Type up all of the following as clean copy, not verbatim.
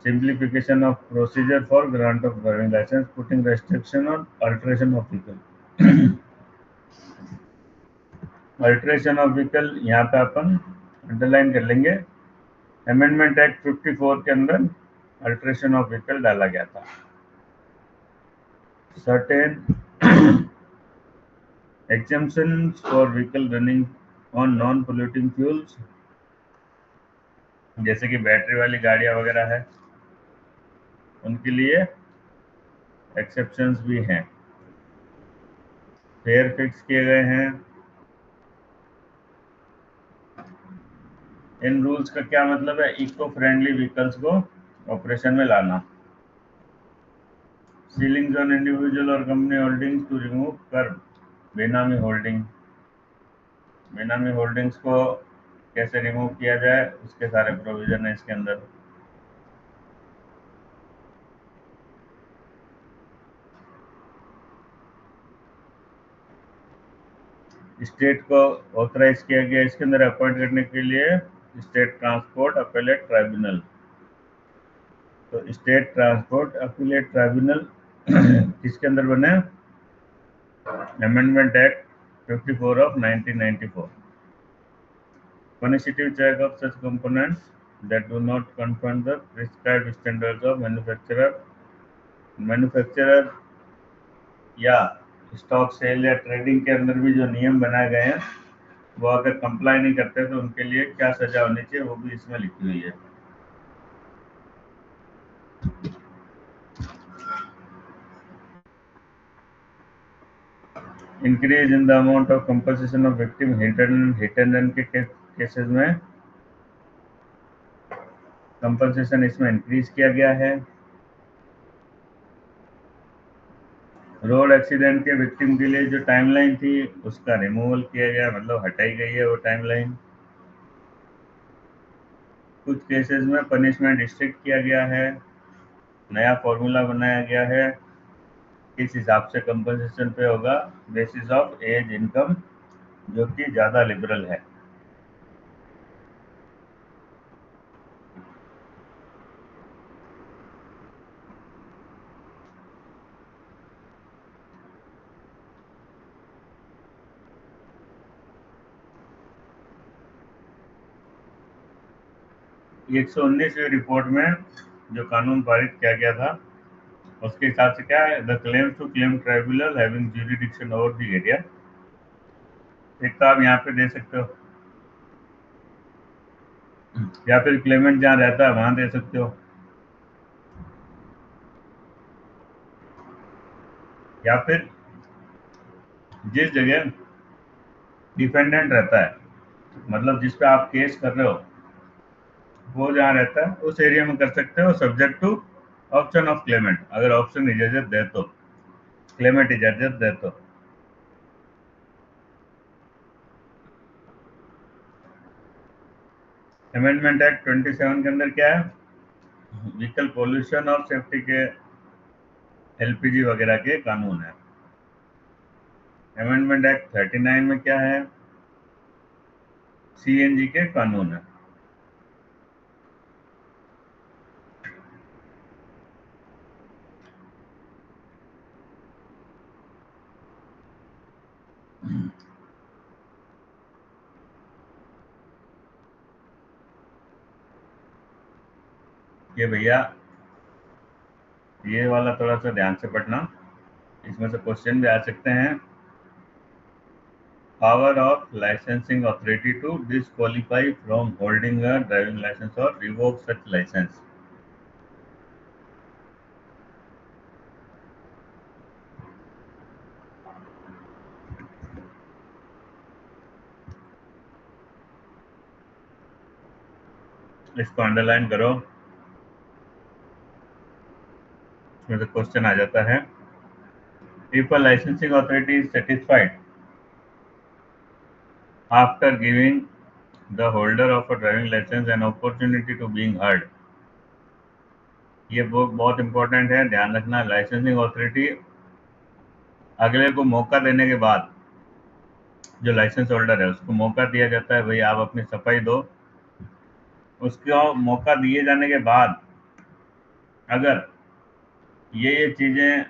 Simplification of procedure for grant of driving license, putting restriction on alteration of vehicle. Alteration of vehicle यहाँ पे अपन underline कर लेंगे। Amendment act 54 के अंदर alteration of vehicle डाला गया था। Certain exemptions for vehicle running on non polluting fuels, जैसे कि बैटरी वाली गाड़ियां वगैरह है, उनके लिए एक्सेप्शंस भी हैं, फेयर फिक्स किए गए हैं। इन रूल्स का क्या मतलब है? इको फ्रेंडली व्हीकल्स को ऑपरेशन में लाना। सीलिंग्स ऑन इंडिविजुअल और कंपनी होल्डिंग्स टू रिमूव कर्ब बेनामी होल्डिंग। बेनामी होल्डिंग्स को कैसे रिमूव किया जाए, उसके सारे प्रोविजन है इसके अंदर। स्टेट को ऑथराइज किया गया इसके अंदर अपॉइंट करने के लिए स्टेट ट्रांसपोर्ट अपीलेट ट्राइब्यूनल। तो स्टेट ट्रांसपोर्ट अपीलेट ट्राइब्यूनल किसके अंदर बने? Amendment act 54 of 1994। Punitive check of such components that do not confront the prescribed standards of manufacturer या स्टॉक सेल या ट्रेडिंग के अंदर भी जो नियम बनाए गए हैं वो अगर कंप्लाई नहीं करते तो उनके लिए क्या सजा होनी चाहिए वो भी इसमें लिखी हुई है। Increase in the amount of compensation of victim hit and run के केसेस में कंपनसेशन इसमें इंक्रीज किया गया है। रोड एक्सीडेंट के विक्टिम के लिए जो टाइमलाइन थी उसका रिमूवल किया गया, मतलब हटाई गई है वो टाइमलाइन। कुछ केसेस में पनिशमेंट स्ट्रिक्ट किया गया है, नया फॉर्मूला बनाया गया है, किस हिसाब से कंपनसेशन पे होगा, बेसिस ऑफ एज इनकम, जो कि ज़्यादा लिबरल है। ये 119वीं रिपोर्ट में जो कानून पारित किया गया था उसके हिसाब से क्या है? The claims to claim tribunal having jurisdiction over the area. एक तो आप यहाँ पे दे सकते हो, या फिर क्लेमेंट जहाँ रहता है वहां दे सकते हो, या फिर जिस जगह डिफेंडेंट रहता है, मतलब जिस पे आप केस कर रहे हो वो जहाँ रहता है उस एरिया में कर सकते हो, subject to option of claimant. अगर ऑप्शन इजाजत दे तो, क्लेमेंट इजाजत दे तो। अमेंडमेंट एक्ट 27 के अंदर क्या है? व्हीकल पोल्यूशन और सेफ्टी के एलपीजी वगैरह के कानून है। अमेंडमेंट एक्ट 39 में क्या है? सीएनजी के कानून है। ये भैया ये वाला थोड़ा सा ध्यान से पढ़ना, इसमें से क्वेश्चन भी आ सकते हैं। Power of licensing authority to disqualify from holding a driving licence और रिवोक सच लाइसेंस। इसको अंडरलाइन करो, इसमें से क्वेश्चन आ जाता है। If a licensing authority is satisfied after giving the holder of a driving licence an opportunity to being heard. ये बहुत इंपॉर्टेंट है, ध्यान रखना। लाइसेंसिंग अथॉरिटी अगले को मौका देने के बाद, जो लाइसेंस होल्डर है उसको मौका दिया जाता है, भाई आप अपनी सफाई दो। उसको मौका दिए जाने के बाद अगर ये चीजें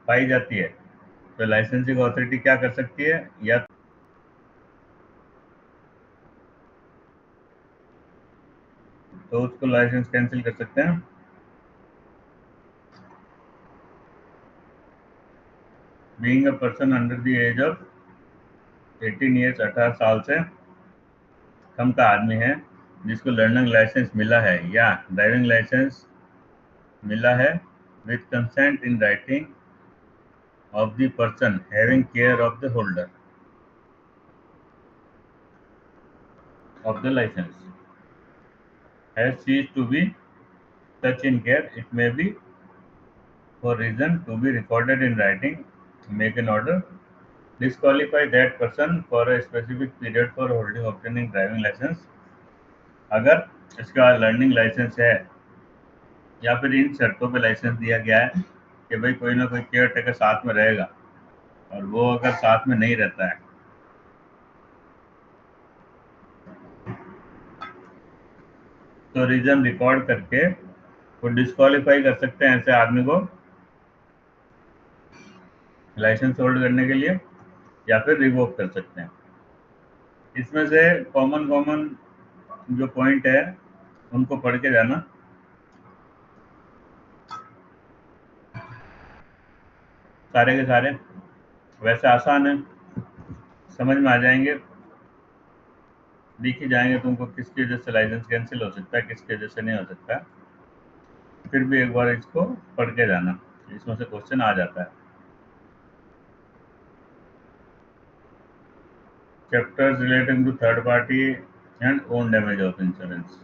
पाई जाती है तो लाइसेंसिंग अथॉरिटी क्या कर सकती है, या तो उसको लाइसेंस कैंसिल कर सकते हैं। Being a person under the age of 18 years, 18 साल से कम का आदमी है जिसको लर्निंग लाइसेंस मिला है या ड्राइविंग लाइसेंस मिला है with consent in writing of the person having care of the holder of the licence has ceased to be such in care, it may be for reason to be recorded in writing, make an order, disqualify that person for a specific period for holding obtaining driving license। अगर इसका learning licence है या फिर इन शर्तों पे licence दिया गया है कि भाई कोई ना कोई केयर टेकर साथ में रहेगा, और वो अगर साथ में नहीं रहता है तो रीजन रिकॉर्ड करके वो डिस्क्वालीफाई कर सकते हैं ऐसे आदमी को लाइसेंस होल्ड करने के लिए, या फिर रिवोक कर सकते हैं। इसमें से कॉमन कॉमन जो पॉइंट है उनको पढ़ के जाना, सारे के सारे वैसे आसान है, समझ में आ जाएंगे, दिख ही जाएंगे तुमको किसकी वजह से लाइसेंस कैंसिल हो सकता है, किसकी वजह से नहीं हो सकता। फिर भी एक बार इसको पढ़ के जाना, इसमें से क्वेश्चन आ जाता है। Chapters relating to third party and own damage of insurance.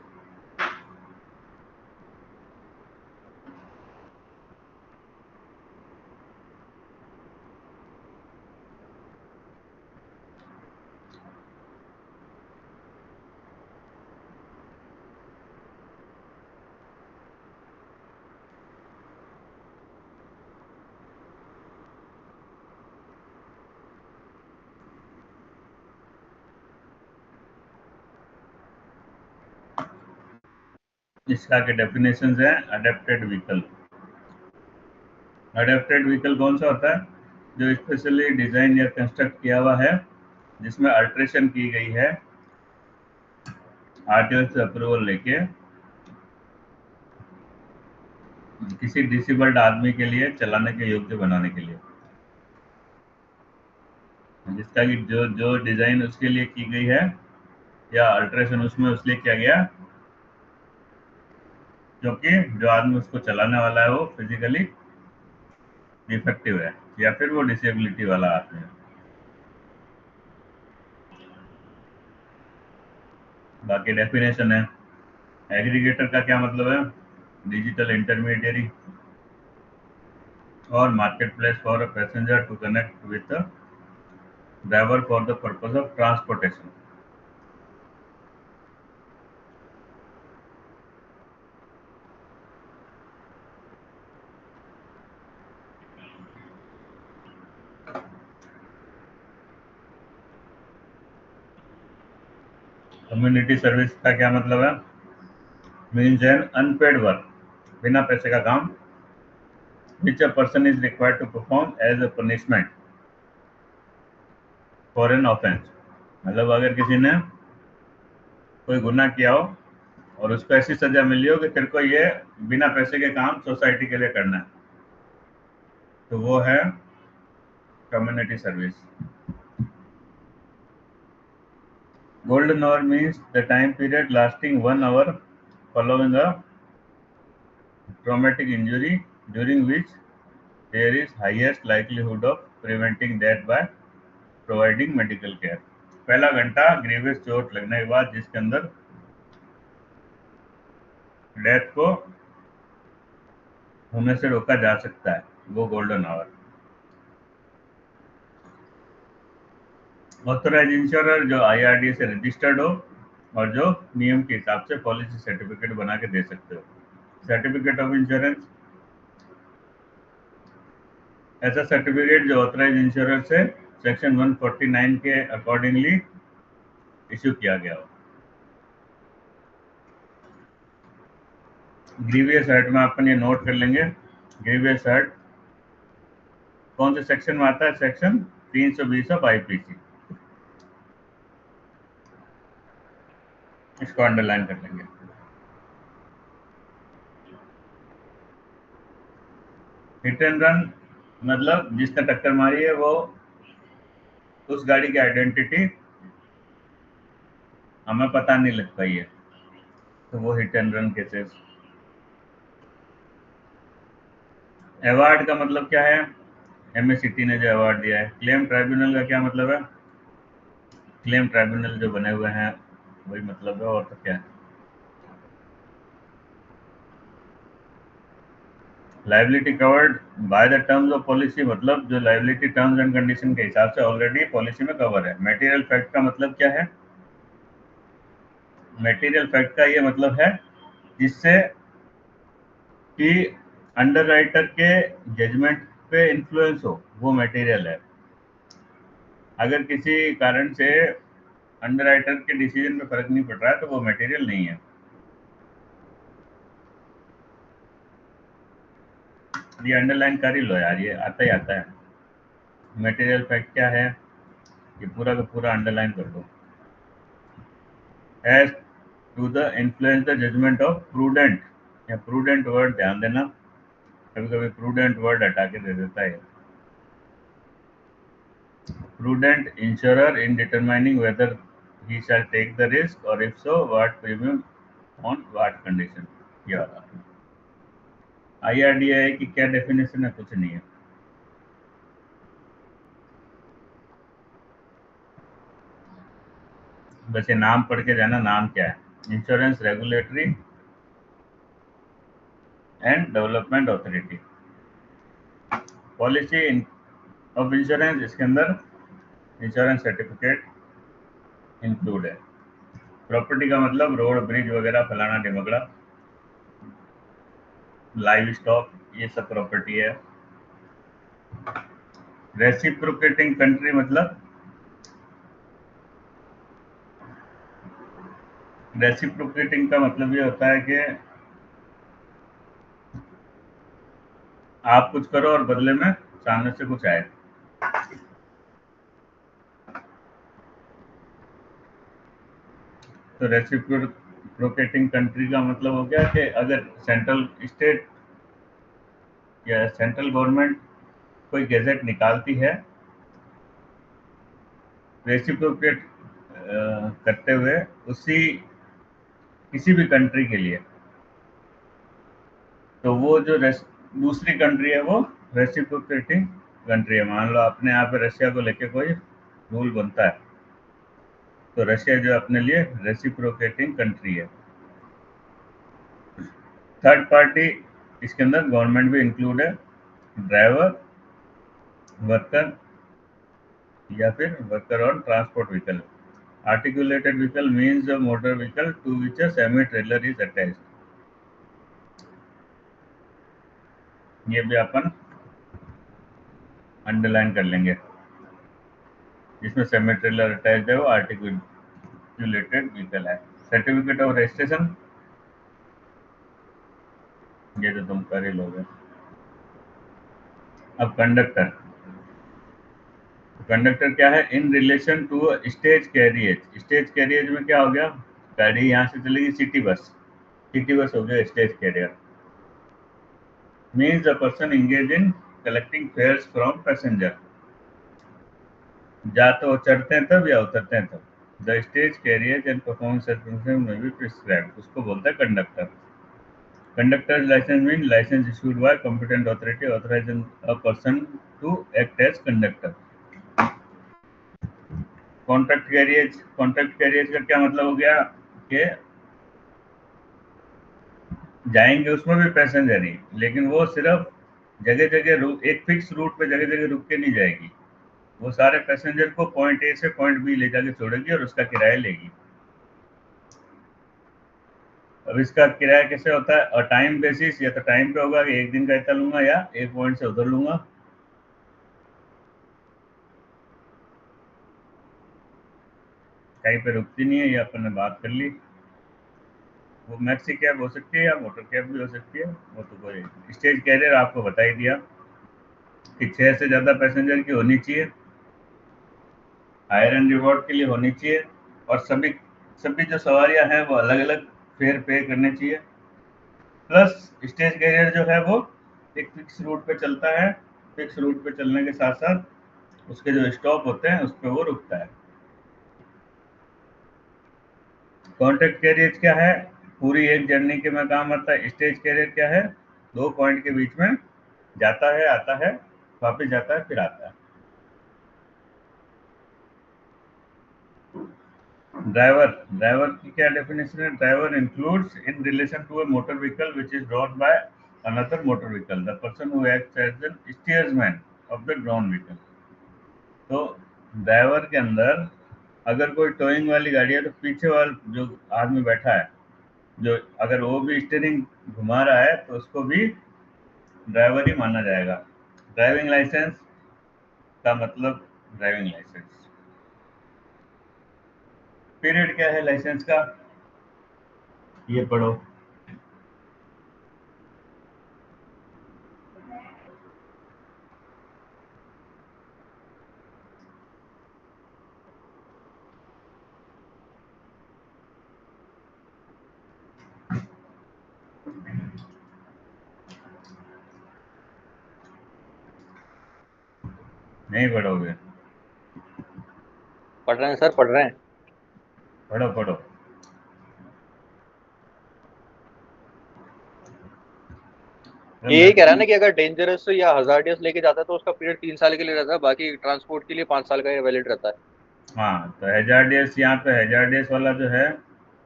इसका के डेफिनेशन है अडेप्टेड व्हीकल। अडेप्टेड व्हीकल कौन सा होता है, जो स्पेशली डिजाइन या कंस्ट्रक्ट किया हुआ है जिसमें अल्ट्रेशन की गई है आरटीओ से अप्रूवल लेके किसी डिसेबल्ड आदमी के लिए चलाने के योग्य बनाने के लिए, जिसका कि जो जो डिजाइन उसके लिए की गई है या अल्ट्रेशन उसमें उसलिए किया गया क्योंकि जो आदमी उसको चलाने वाला है वो फिजिकली डिफेक्टिव है या फिर वो डिसेबिलिटी वाला आदमी है। बाकी डेफिनेशन है, एग्रीगेटर का क्या मतलब है, डिजिटल इंटरमीडियरी और market place for a passenger to connect with driver for the purpose of transportation. Community service का क्या मतलब है, मीन्स एन अनपेड वर्क, बिना पैसे का काम, which a person is required to perform as a punishment for an offense। मतलब अगर किसी ने कोई गुनाह किया हो और उसको ऐसी सजा मिली हो कि तेरे को ये बिना पैसे के काम सोसाइटी के लिए करना है, तो वो है community service. Golden hour means the time period lasting 1 hour following a traumatic injury during which there is highest likelihood of preventing death by providing medical care। पहला घंटा ग्रीवियस चोट लगने के बाद जिसके अंदर डेथ को होने से रोका जा सकता है, वो गोल्डन आवर। ऑथोराइज इंश्योरर जो आईआरडी से रजिस्टर्ड हो और जो नियम के हिसाब से पॉलिसी सर्टिफिकेट बना के दे सकते हो। सर्टिफिकेट ऑफ इंश्योरेंस ऐसा सर्टिफिकेट जो ऑथोराइज इंश्योरर से सेक्शन 149 के अकॉर्डिंगली इश्यू किया गया हो। ग्रीवियस हर्ट में अपन ये नोट कर लेंगे। ग्रीवियस हर्ट कौन से सेक्शन में आता है? Section 320 of IPC. इसको अंडरलाइन कर लेंगे। हिट एंड रन मतलब जिसने टक्कर मारी है वो उस गाड़ी की आइडेंटिटी हमें पता नहीं लग पाई है, तो वो hit and run cases. Award का मतलब क्या है? एमएससीटी ने जो अवार्ड दिया है। क्लेम ट्राइब्यूनल का क्या मतलब है? क्लेम ट्राइब्यूनल जो बने हुए हैं वही मतलब है, और तो क्या है। Liability covered by the terms of policy मतलब जो लाइबिलिटी टर्म्स एंड कंडीशन के हिसाब से ऑलरेडी पॉलिसी में कवर है। मटेरियल फैक्ट का मतलब क्या है? मटेरियल फैक्ट का ये मतलब है जिससे कि अंडरराइटर के जजमेंट पे इन्फ्लुएंस हो, वो मटेरियल है। अगर किसी कारण से अंडरराइटर के डिसीजन पे फर्क नहीं पड़ रहा है तो वो मटेरियल नहीं है। ये अंडरलाइन कर ही लो यार, ये आता ही आता है। मटेरियल फैक्ट क्या है? ये पूरा का पूरा अंडरलाइन कर दो। As to the influence the judgement of prudent, या प्रूडेंट वर्ड ध्यान देना, कभी कभी प्रूडेंट वर्ड हटा के दे देता है। Prudent insurer in determining weather he shall take the risk or if so what premium on what condition। ये वाला IRDAI की क्या डेफिनेशन है? कुछ नहीं है। बस ये नाम पढ़ के जाना, नाम क्या है? Insurance regulatory and development authority. Policy of insurance, इसके अंदर इंश्योरेंस सर्टिफिकेट इंक्लूड है। प्रॉपर्टी का मतलब रोड ब्रिज वगैरह फलाना ढिमकड़ा, लाइव स्टॉक, ये सब प्रॉपर्टी है। रेसिप्रोकेटिंग कंट्री मतलब रेसिप्रोकेटिंग का मतलब ये होता है कि आप कुछ करो और बदले में सामने से कुछ आए। तो रेसिप्रोकेटिंग कंट्री का मतलब हो गया कि अगर सेंट्रल स्टेट या सेंट्रल गवर्नमेंट कोई गैजेट निकालती है रेसिप्रोकेट करते हुए उसी किसी भी कंट्री के लिए, तो वो जो दूसरी कंट्री है वो रेसिप्रोकेटिंग कंट्री है। मान लो अपने यहाँ पे रशिया को लेके कोई रूल बनता है तो रशिया जो अपने लिए रेसिप्रोकेटिंग कंट्री है। थर्ड पार्टी, इसके अंदर गवर्नमेंट भी इंक्लूड है। ड्राइवर, वर्कर या फिर worker on transport vehicle. Articulated vehicle means a motor vehicle to which a semi trailer is attached. ये भी अपन अंडरलाइन कर लेंगे। जिसमें सेमी ट्रेलर अटैच्ड है वो आर्टिकुलेटेड व्हीकल है। सर्टिफिकेट ऑफ रजिस्ट्रेशन, ये तो तुम कर ही लोगे। अब कंडक्टर, कंडक्टर क्या है? In relation to stage carriage. Stage carriage में क्या हो गया? गाड़ी यहाँ से चलेगी सिटी बस, सिटी बस हो गया stage carrier. Means a person engage in collecting fares from passenger. या तो चढ़ते हैं तब या उतरते हैं तब। The stage carriage and performance में भी प्रिस्क्राइब, उसको बोलता है conductor. Conductor licence mean licence issued by competent authority authorising a person to act as conductor. Contract carriage का क्या मतलब हो गया कि जाएंगे उसमें भी पैसेंजर ही, लेकिन वो सिर्फ जगह जगह एक फिक्स रूट पे जगह जगह रुक के नहीं जाएगी। वो सारे पैसेंजर को पॉइंट ए से पॉइंट बी ले जाके छोड़ेगी और उसका किराया लेगी। अब इसका किराया कैसे होता है? और टाइम बेसिस, या तो टाइम पे होगा कि एक दिन का इतना लूंगा या एक पॉइंट से उधर लूंगा। कहीं पे रुकती नहीं है, ये अपन ने बात कर ली। वो मैक्सी कैब हो सकती है या मोटर कैब भी हो सकती है। वो तो कोई स्टेज कैरियर आपको बता ही दिया कि 6 से ज़्यादा पैसेंजर की होनी चाहिए, हायर एंड रिवॉर्ड के लिए होनी चाहिए, और सभी सभी जो सवारियां हैं वो अलग अलग फेयर पे करने चाहिए। प्लस स्टेज कैरियर जो है वो एक फिक्स रूट पे चलता है, फिक्स रूट पे चलने के साथ साथ उसके जो स्टॉप होते हैं उस पर वो रुकता है। कॉन्ट्रैक्ट कैरियर क्या है? पूरी एक जर्नी के में काम आता है। स्टेज कैरियर क्या है? 2 पॉइंट के बीच में जाता है, आता है, वापस जाता है, फिर आता है। ड्राइवर, ड्राइवर की क्या डेफिनेशन है? Driver includes in relation to a motor vehicle which is drawn by another motor vehicle the person who acts as an steersman of the drawn vehicle. तो ड्राइवर के अंदर अगर कोई टोइंग वाली गाड़ी है तो पीछे वाला जो आदमी बैठा है, जो अगर वो भी स्टीयरिंग घुमा रहा है तो उसको भी ड्राइवर ही माना जाएगा। ड्राइविंग लाइसेंस का मतलब ड्राइविंग लाइसेंस। पीरियड क्या है लाइसेंस का? ये पढ़ो। नहीं पढ़ोगे? पढ़ रहे हैं सर, पढ़ रहे हैं। पढ़ो पढ़ो। ये कह रहा है ना कि अगर डेंजरस या हजार्डियस लेके जाता है तो उसका पीरियड 3 साल के लिए रहता है, बाकी ट्रांसपोर्ट के लिए 5 साल का वैलिड रहता है। हाँ, तो हैजार्डियस, यहाँ पे हैजार्डियस वाला जो है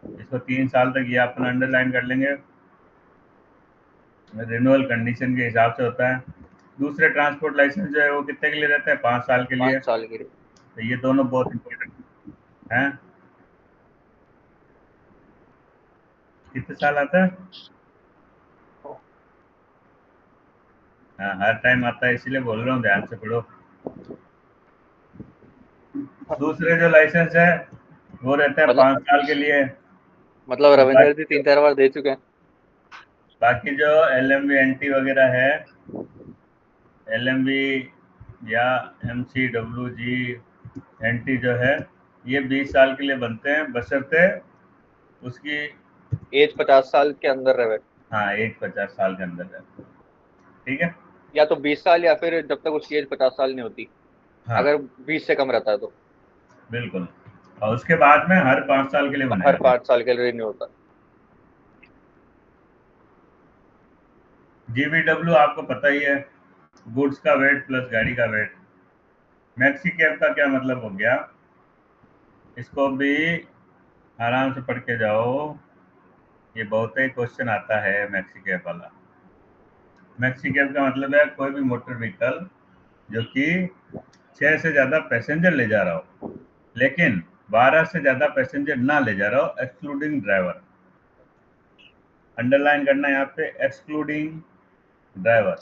इसको 3 साल तक ये अपन अंडरलाइन कर लेंगे, रिन्यूअल कंडीशन के हिसाब से होता है। दूसरे ट्रांसपोर्ट लाइसेंस जो है वो कितने के लिए रहता है? 5 साल के लिए। 5 साल के लिए। तो ये दोनों बहुत इंपॉर्टेंट हैं। कितने साल आता है? हाँ, हर टाइम आता है, इसीलिए बोल रहा हूँ ध्यान से पढ़ो। दूसरे जो लाइसेंस है वो रहता है मतलब 5 साल के लिए। मतलब रविंद्र जी बाकी जो 3-4 बार दे चुके हैं। बाकी जो LMV NT वगैरह है, LMV या MCWG NT जो है, ये 20 साल के लिए बनते हैं, बशर्ते उसकी, एज 50 साल के अंदर रहे। हाँ, एज 50 साल के अंदर है। ठीक है। या तो 20 साल, या फिर जब तक उसकी एज 50 साल नहीं होती। हाँ, अगर 20 से कम रहता है तो बिल्कुल। और उसके बाद में हर 5 साल के लिए हर बनाएंगे। 5 साल के लिए रिन्यू होता है। GVW आपको पता ही है, गुड्स का वेट प्लस गाड़ी का वेट। मैक्सी कैब का क्या मतलब हो गया? इसको भी आराम से पढ़ के जाओ, ये बहुत ही क्वेश्चन आता है मैक्सी कैब वाला। मैक्सी कैब का मतलब है कोई भी मोटर व्हीकल जो कि 6 से ज़्यादा पैसेंजर ले जा रहा हो, लेकिन 12 से ज़्यादा पैसेंजर ना ले जा रहा हो, एक्सक्लूडिंग ड्राइवर। अंडरलाइन करना है यहाँ पे, excluding driver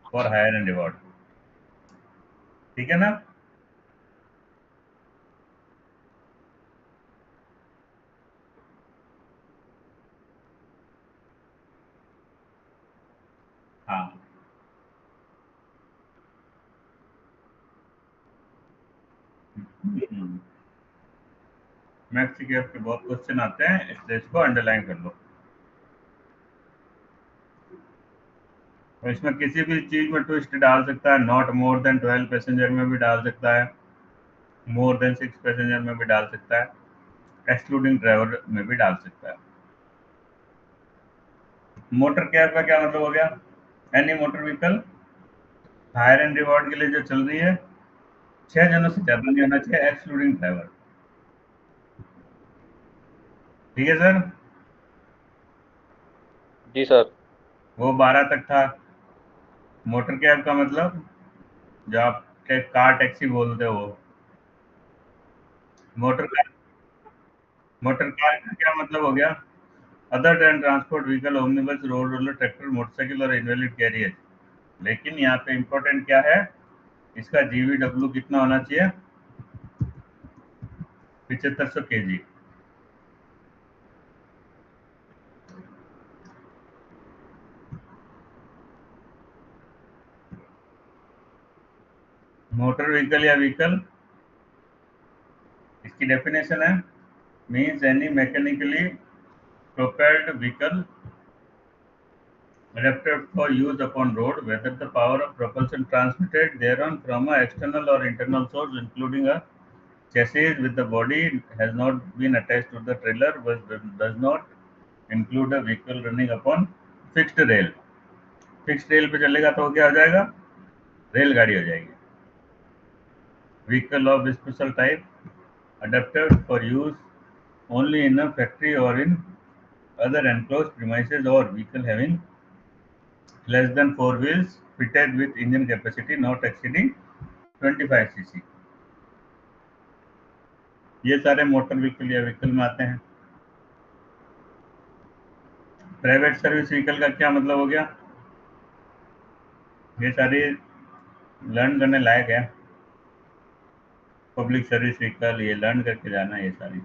for hire and reward. ठीक है ना? हाँ। मैक्सी कैब के बहुत क्वेश्चन आते हैं, इसलिए इसको अंडरलाइन कर लो। और इसमें किसी भी चीज में ट्विस्ट डाल सकता है, नॉट मोर देन 12 पैसेंजर में भी डाल सकता है, मोर देन 6 पैसेंजर में भी डाल सकता है, एक्सक्लूडिंग ड्राइवर में भी डाल सकता है। मोटर कैब का क्या मतलब हो गया? Any motor vehicle hire and reward के लिए जो चल रही है, 6 जनों से ज्यादा नहीं होना चाहिए, एक्सक्लूडिंग ड्राइवर। ठीक है सर? जी सर। वो 12 तक था। मोटर कैब का मतलब जो आप कार टैक्सी बोलते हो, मोटर कार। मोटर कार का क्या मतलब हो गया? Other than transport vehicle, omnibus, road roller, tractor, motorcycle और इनवैलिड कैरियर। लेकिन यहाँ पे इंपॉर्टेंट क्या है? इसका GVW कितना होना चाहिए? 7500 kg। मोटर व्हीकल या व्हीकल, इसकी डेफिनेशन है means any mechanically propelled vehicle adapted for use upon road, whether the power of propulsion transmitted thereon from a external or internal source, including a chassis with the body has not been attached to the trailer, but does not include a vehicle running upon fixed rail. Fixed rail पे चलेगा तो क्या हो जाएगा, रेलगाड़ी हो जाएगी. Vehicle of special type adapted for use only in a factory or in other enclosed premises, or vehicle having less than 4 wheels fitted with engine capacity not exceeding 25 cc. ये सारे मोटर व्हीकल या vehicle में आते हैं. Private service vehicle का क्या मतलब हो गया, ये सारी लर्न करने लायक है. पब्लिक सर्विस व्हीकल ये लर्न करके जाना है. ये सारी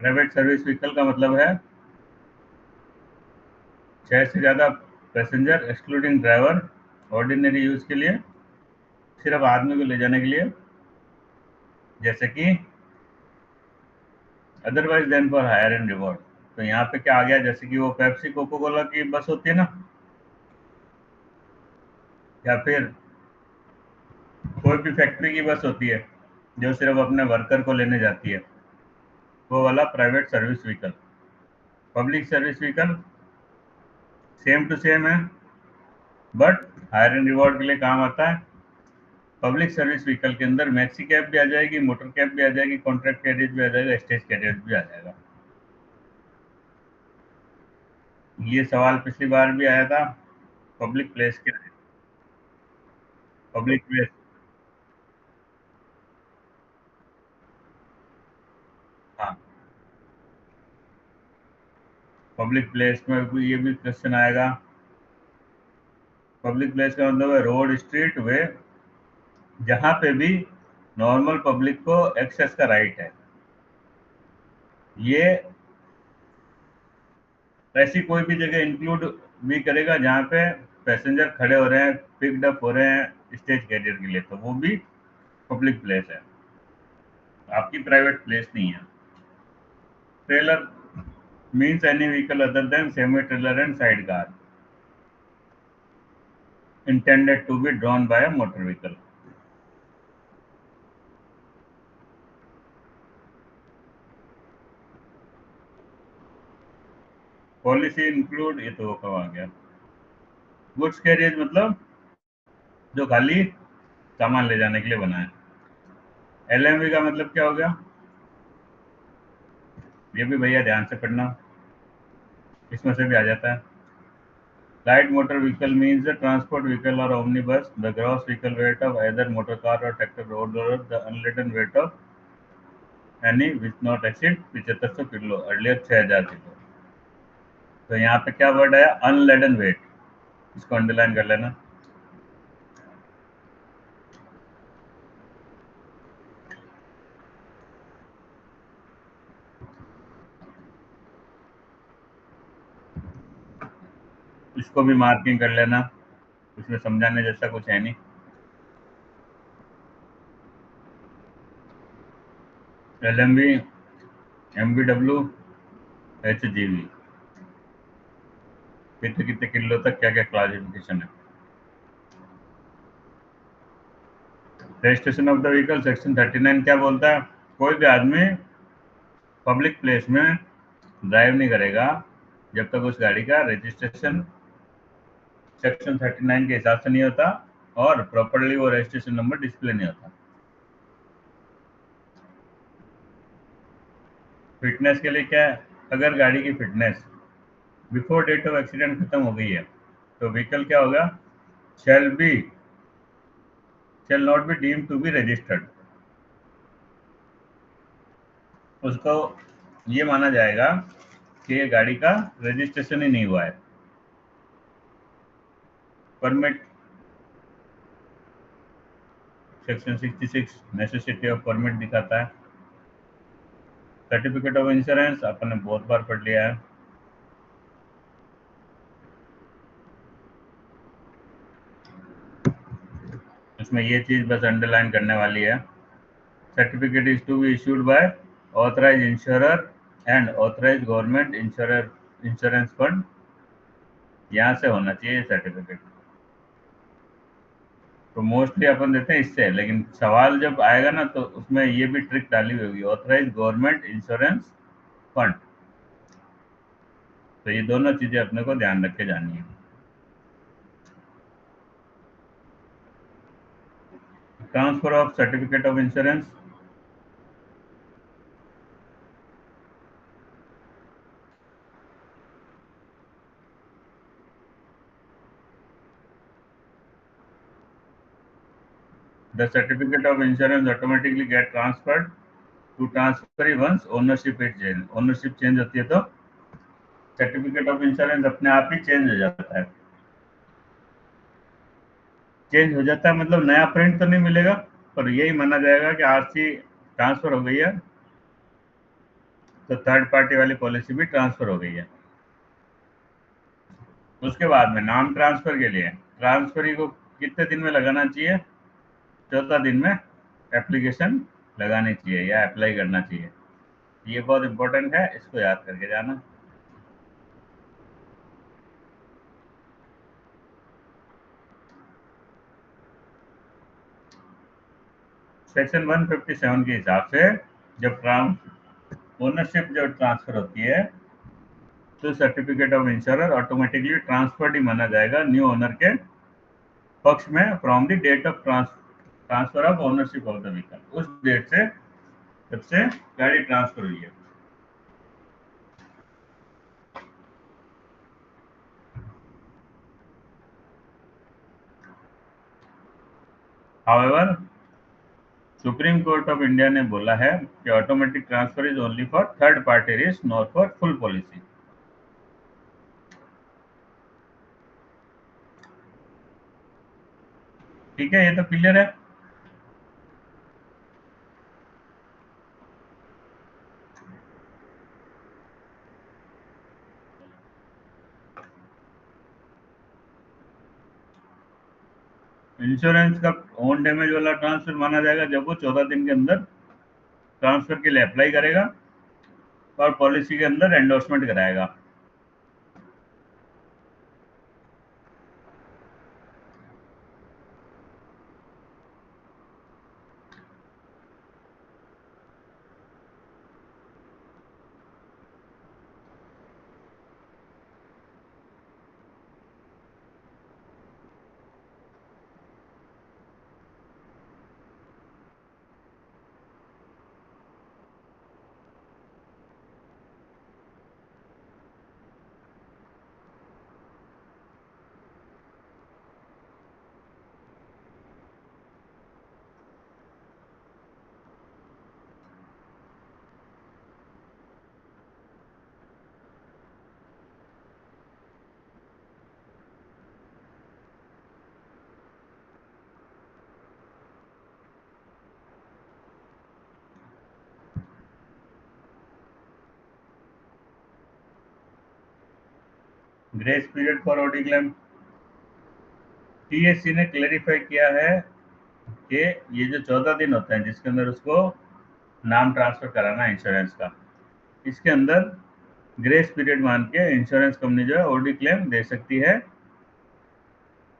प्राइवेट सर्विस व्हीकल का मतलब है 6 से ज़्यादा passenger excluding driver, ordinary use के लिए, सिर्फ आदमी को ले जाने के लिए, जैसे कि otherwise than for hire and reward. तो यहाँ पे क्या आ गया, जैसे कि वो पेप्सी कोको कोला की बस होती है ना, या फिर कोई भी फैक्ट्री की बस होती है जो सिर्फ अपने वर्कर को लेने जाती है, वो वाला private service vehicle. Public service vehicle same to same है, बट हायर एंड रिवॉर्ड के लिए काम आता है. पब्लिक सर्विस व्हीकल के अंदर मैक्सी कैब भी आ जाएगी, मोटर कैब भी आ जाएगी, कॉन्ट्रैक्ट कैरियज भी आ जाएगा, स्टेज कैरियज भी आ जाएगा. ये सवाल पिछली बार भी आया था. पब्लिक प्लेस के पब्लिक प्लेस हाँ, पब्लिक प्लेस में भी ये भी क्वेश्चन आएगा. पब्लिक प्लेस का मतलब है रोड, स्ट्रीट, वे, जहां पे भी नॉर्मल पब्लिक को एक्सेस का राइट है. ये ऐसी कोई भी जगह इंक्लूड भी करेगा जहां पे पैसेंजर खड़े हो रहे हैं, पिकड अप हो रहे हैं स्टेज कैरियर के लिए, तो वो भी पब्लिक प्लेस है, आपकी प्राइवेट प्लेस नहीं है. Trailer means any vehicle other than semi trailer and side car intended to be drawn by a motor vehicle. Policy include, ये तो कब आ गया. गुड्स कैरियज मतलब जो खाली सामान ले जाने के लिए बना है. एलएमवी का मतलब क्या हो गया, ये भी भैया ध्यान से पढ़ना, इसमें से भी आ जाता है. Light motor vehicle means the transport vehicle और omnibus, the gross vehicle weight of either motor car or tractor road, or the unladen weight of any which not exceed 7500 kilo, earlier 6000 kilo. तो यहाँ पे क्या word है, unladen wait, इसको underline कर लेना. इसको भी मार्किंग कर लेना, इसमें समझाने जैसा कुछ है नहीं. एलएमवी, एमबीडब्ल्यू, एचजीवी, कितने कितने किलो तक क्या क्या क्लासिफिकेशन है. Registration of the vehicle section 39 क्या बोलता है, कोई भी आदमी पब्लिक प्लेस में ड्राइव नहीं करेगा जब तक उस गाड़ी का रजिस्ट्रेशन सेक्शन 39 के हिसाब से नहीं होता और प्रॉपरली वो रजिस्ट्रेशन नंबर डिस्प्ले नहीं होता. फिटनेस के लिए क्या है, अगर गाड़ी की fitness before date of accident खत्म हो गई है तो व्हीकल क्या होगा, shall not be deemed to be registered. उसको ये माना जाएगा कि ये गाड़ी का रजिस्ट्रेशन ही नहीं हुआ है. Permit section 66 necessity of permit दिखाता है. सर्टिफिकेट ऑफ इंश्योरेंस अपन ने बहुत बार पढ़ लिया है. इसमें ये चीज बस अंडरलाइन करने वाली है। Certificate is to be issued by authorise insurer and authorise government insurance fund, यहाँ से होना चाहिए सर्टिफिकेट। तो मोस्टली अपन देते हैं इससे, लेकिन सवाल जब आएगा ना तो उसमें ये भी ट्रिक डाली हुई होगी, ऑथराइज गवर्नमेंट इंश्योरेंस फंड। तो ये दोनों चीजें अपने को ध्यान रख के जानी है। Transfer of certificate of insurance, the certificate of insurance automatically get transferred to transferee once ownership is changed। Ownership change होती है तो सर्टिफिकेट ऑफ इंश्योरेंस अपने आप ही चेंज हो जाता है। चेंज हो जाता है मतलब नया प्रिंट तो नहीं मिलेगा, पर यही माना जाएगा कि आरसी ट्रांसफर हो गई है, तो थर्ड पार्टी वाली पॉलिसी भी ट्रांसफर हो गई है। उसके बाद में नाम ट्रांसफर के लिए ट्रांसफरी को कितने दिन में लगाना चाहिए? 14 दिन में एप्लीकेशन लगानी चाहिए या अप्लाई करना चाहिए। ये बहुत इंपॉर्टेंट है, इसको याद करके जाना। सेक्शन 157 के हिसाब से जब ओनरशिप जब ट्रांसफर होती है तो certificate of insurer automatically transferred ही माना जाएगा न्यू ओनर के पक्ष में from the date of transfer of ownership of the vehicle. उस डेट से जब से गाड़ी ट्रांसफर हुई है। However, supreme court of India ने बोला है कि automatic transfer is only for third party risk, not for full policy. ठीक है, ये तो क्लियर है। इंश्योरेंस का ओन डैमेज वाला ट्रांसफर माना जाएगा जब वो 14 दिन के अंदर ट्रांसफर के लिए अप्लाई करेगा और पॉलिसी के अंदर एंडोर्समेंट कराएगा। Grace period for Audi claim, TSC ने क्लेरिफाई किया है कि ये जो 14 दिन होते हैं जिसके अंदर उसको नाम ट्रांसफर कराना है इंश्योरेंस का, इसके अंदर ग्रेस पीरियड मान के इंश्योरेंस कंपनी जो है ओडी क्लेम दे सकती है,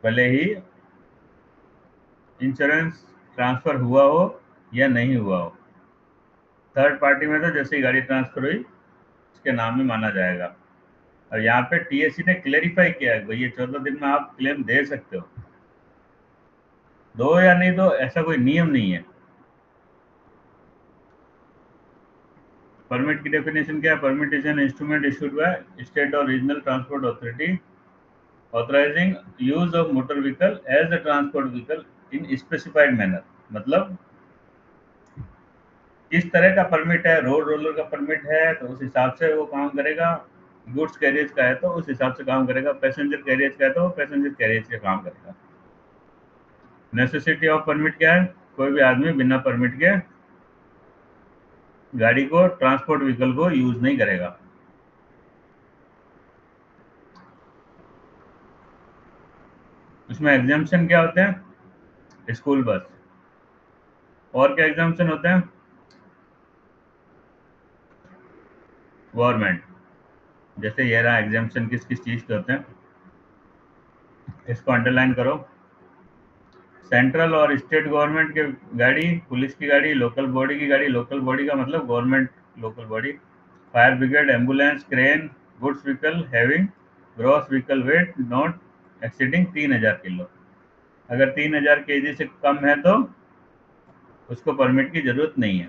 भले ही इंश्योरेंस ट्रांसफर हुआ हो या नहीं हुआ हो। थर्ड पार्टी में तो जैसे ही गाड़ी ट्रांसफर हुई उसके नाम में माना जाएगा। और यहाँ पे टीएससी ने क्लेरिफाई किया है भाई ये 14 दिन में आप क्लेम दे सकते हो, दो या नहीं दो ऐसा कोई नियम नहीं है। परमिट की डेफिनेशन क्या है? Permit is an instrument issued by state और regional transport authority authorising use of motor vehicle as a transport vehicle in specified manner. मतलब किस तरह का परमिट है, रोड रोलर का परमिट है तो उस हिसाब से वो काम करेगा, गुड्स कैरियज का है तो उस हिसाब से काम करेगा, पैसेंजर कैरियज का है तो वो पैसेंजर कैरियज का काम करेगा। नेसेसिटी ऑफ परमिट क्या है? कोई भी आदमी बिना परमिट के गाड़ी को ट्रांसपोर्ट व्हीकल को यूज नहीं करेगा। इसमें एग्जाम्पशन क्या होते हैं? School bus. और क्या एग्जाम्पशन होते हैं? गवर्नमेंट, जैसे ये रहा एग्जाम्पशन किस किस चीज के होते हैं, इसको अंडरलाइन करो। सेंट्रल और स्टेट गवर्नमेंट के गाड़ी, पुलिस की गाड़ी, लोकल बॉडी की गाड़ी, लोकल बॉडी का मतलब government local body, fire brigade, ambulance, crane, goods vehicle having gross vehicle wait not exceeding 3000 kilo. अगर 3000 केजी से कम है तो उसको परमिट की जरूरत नहीं है।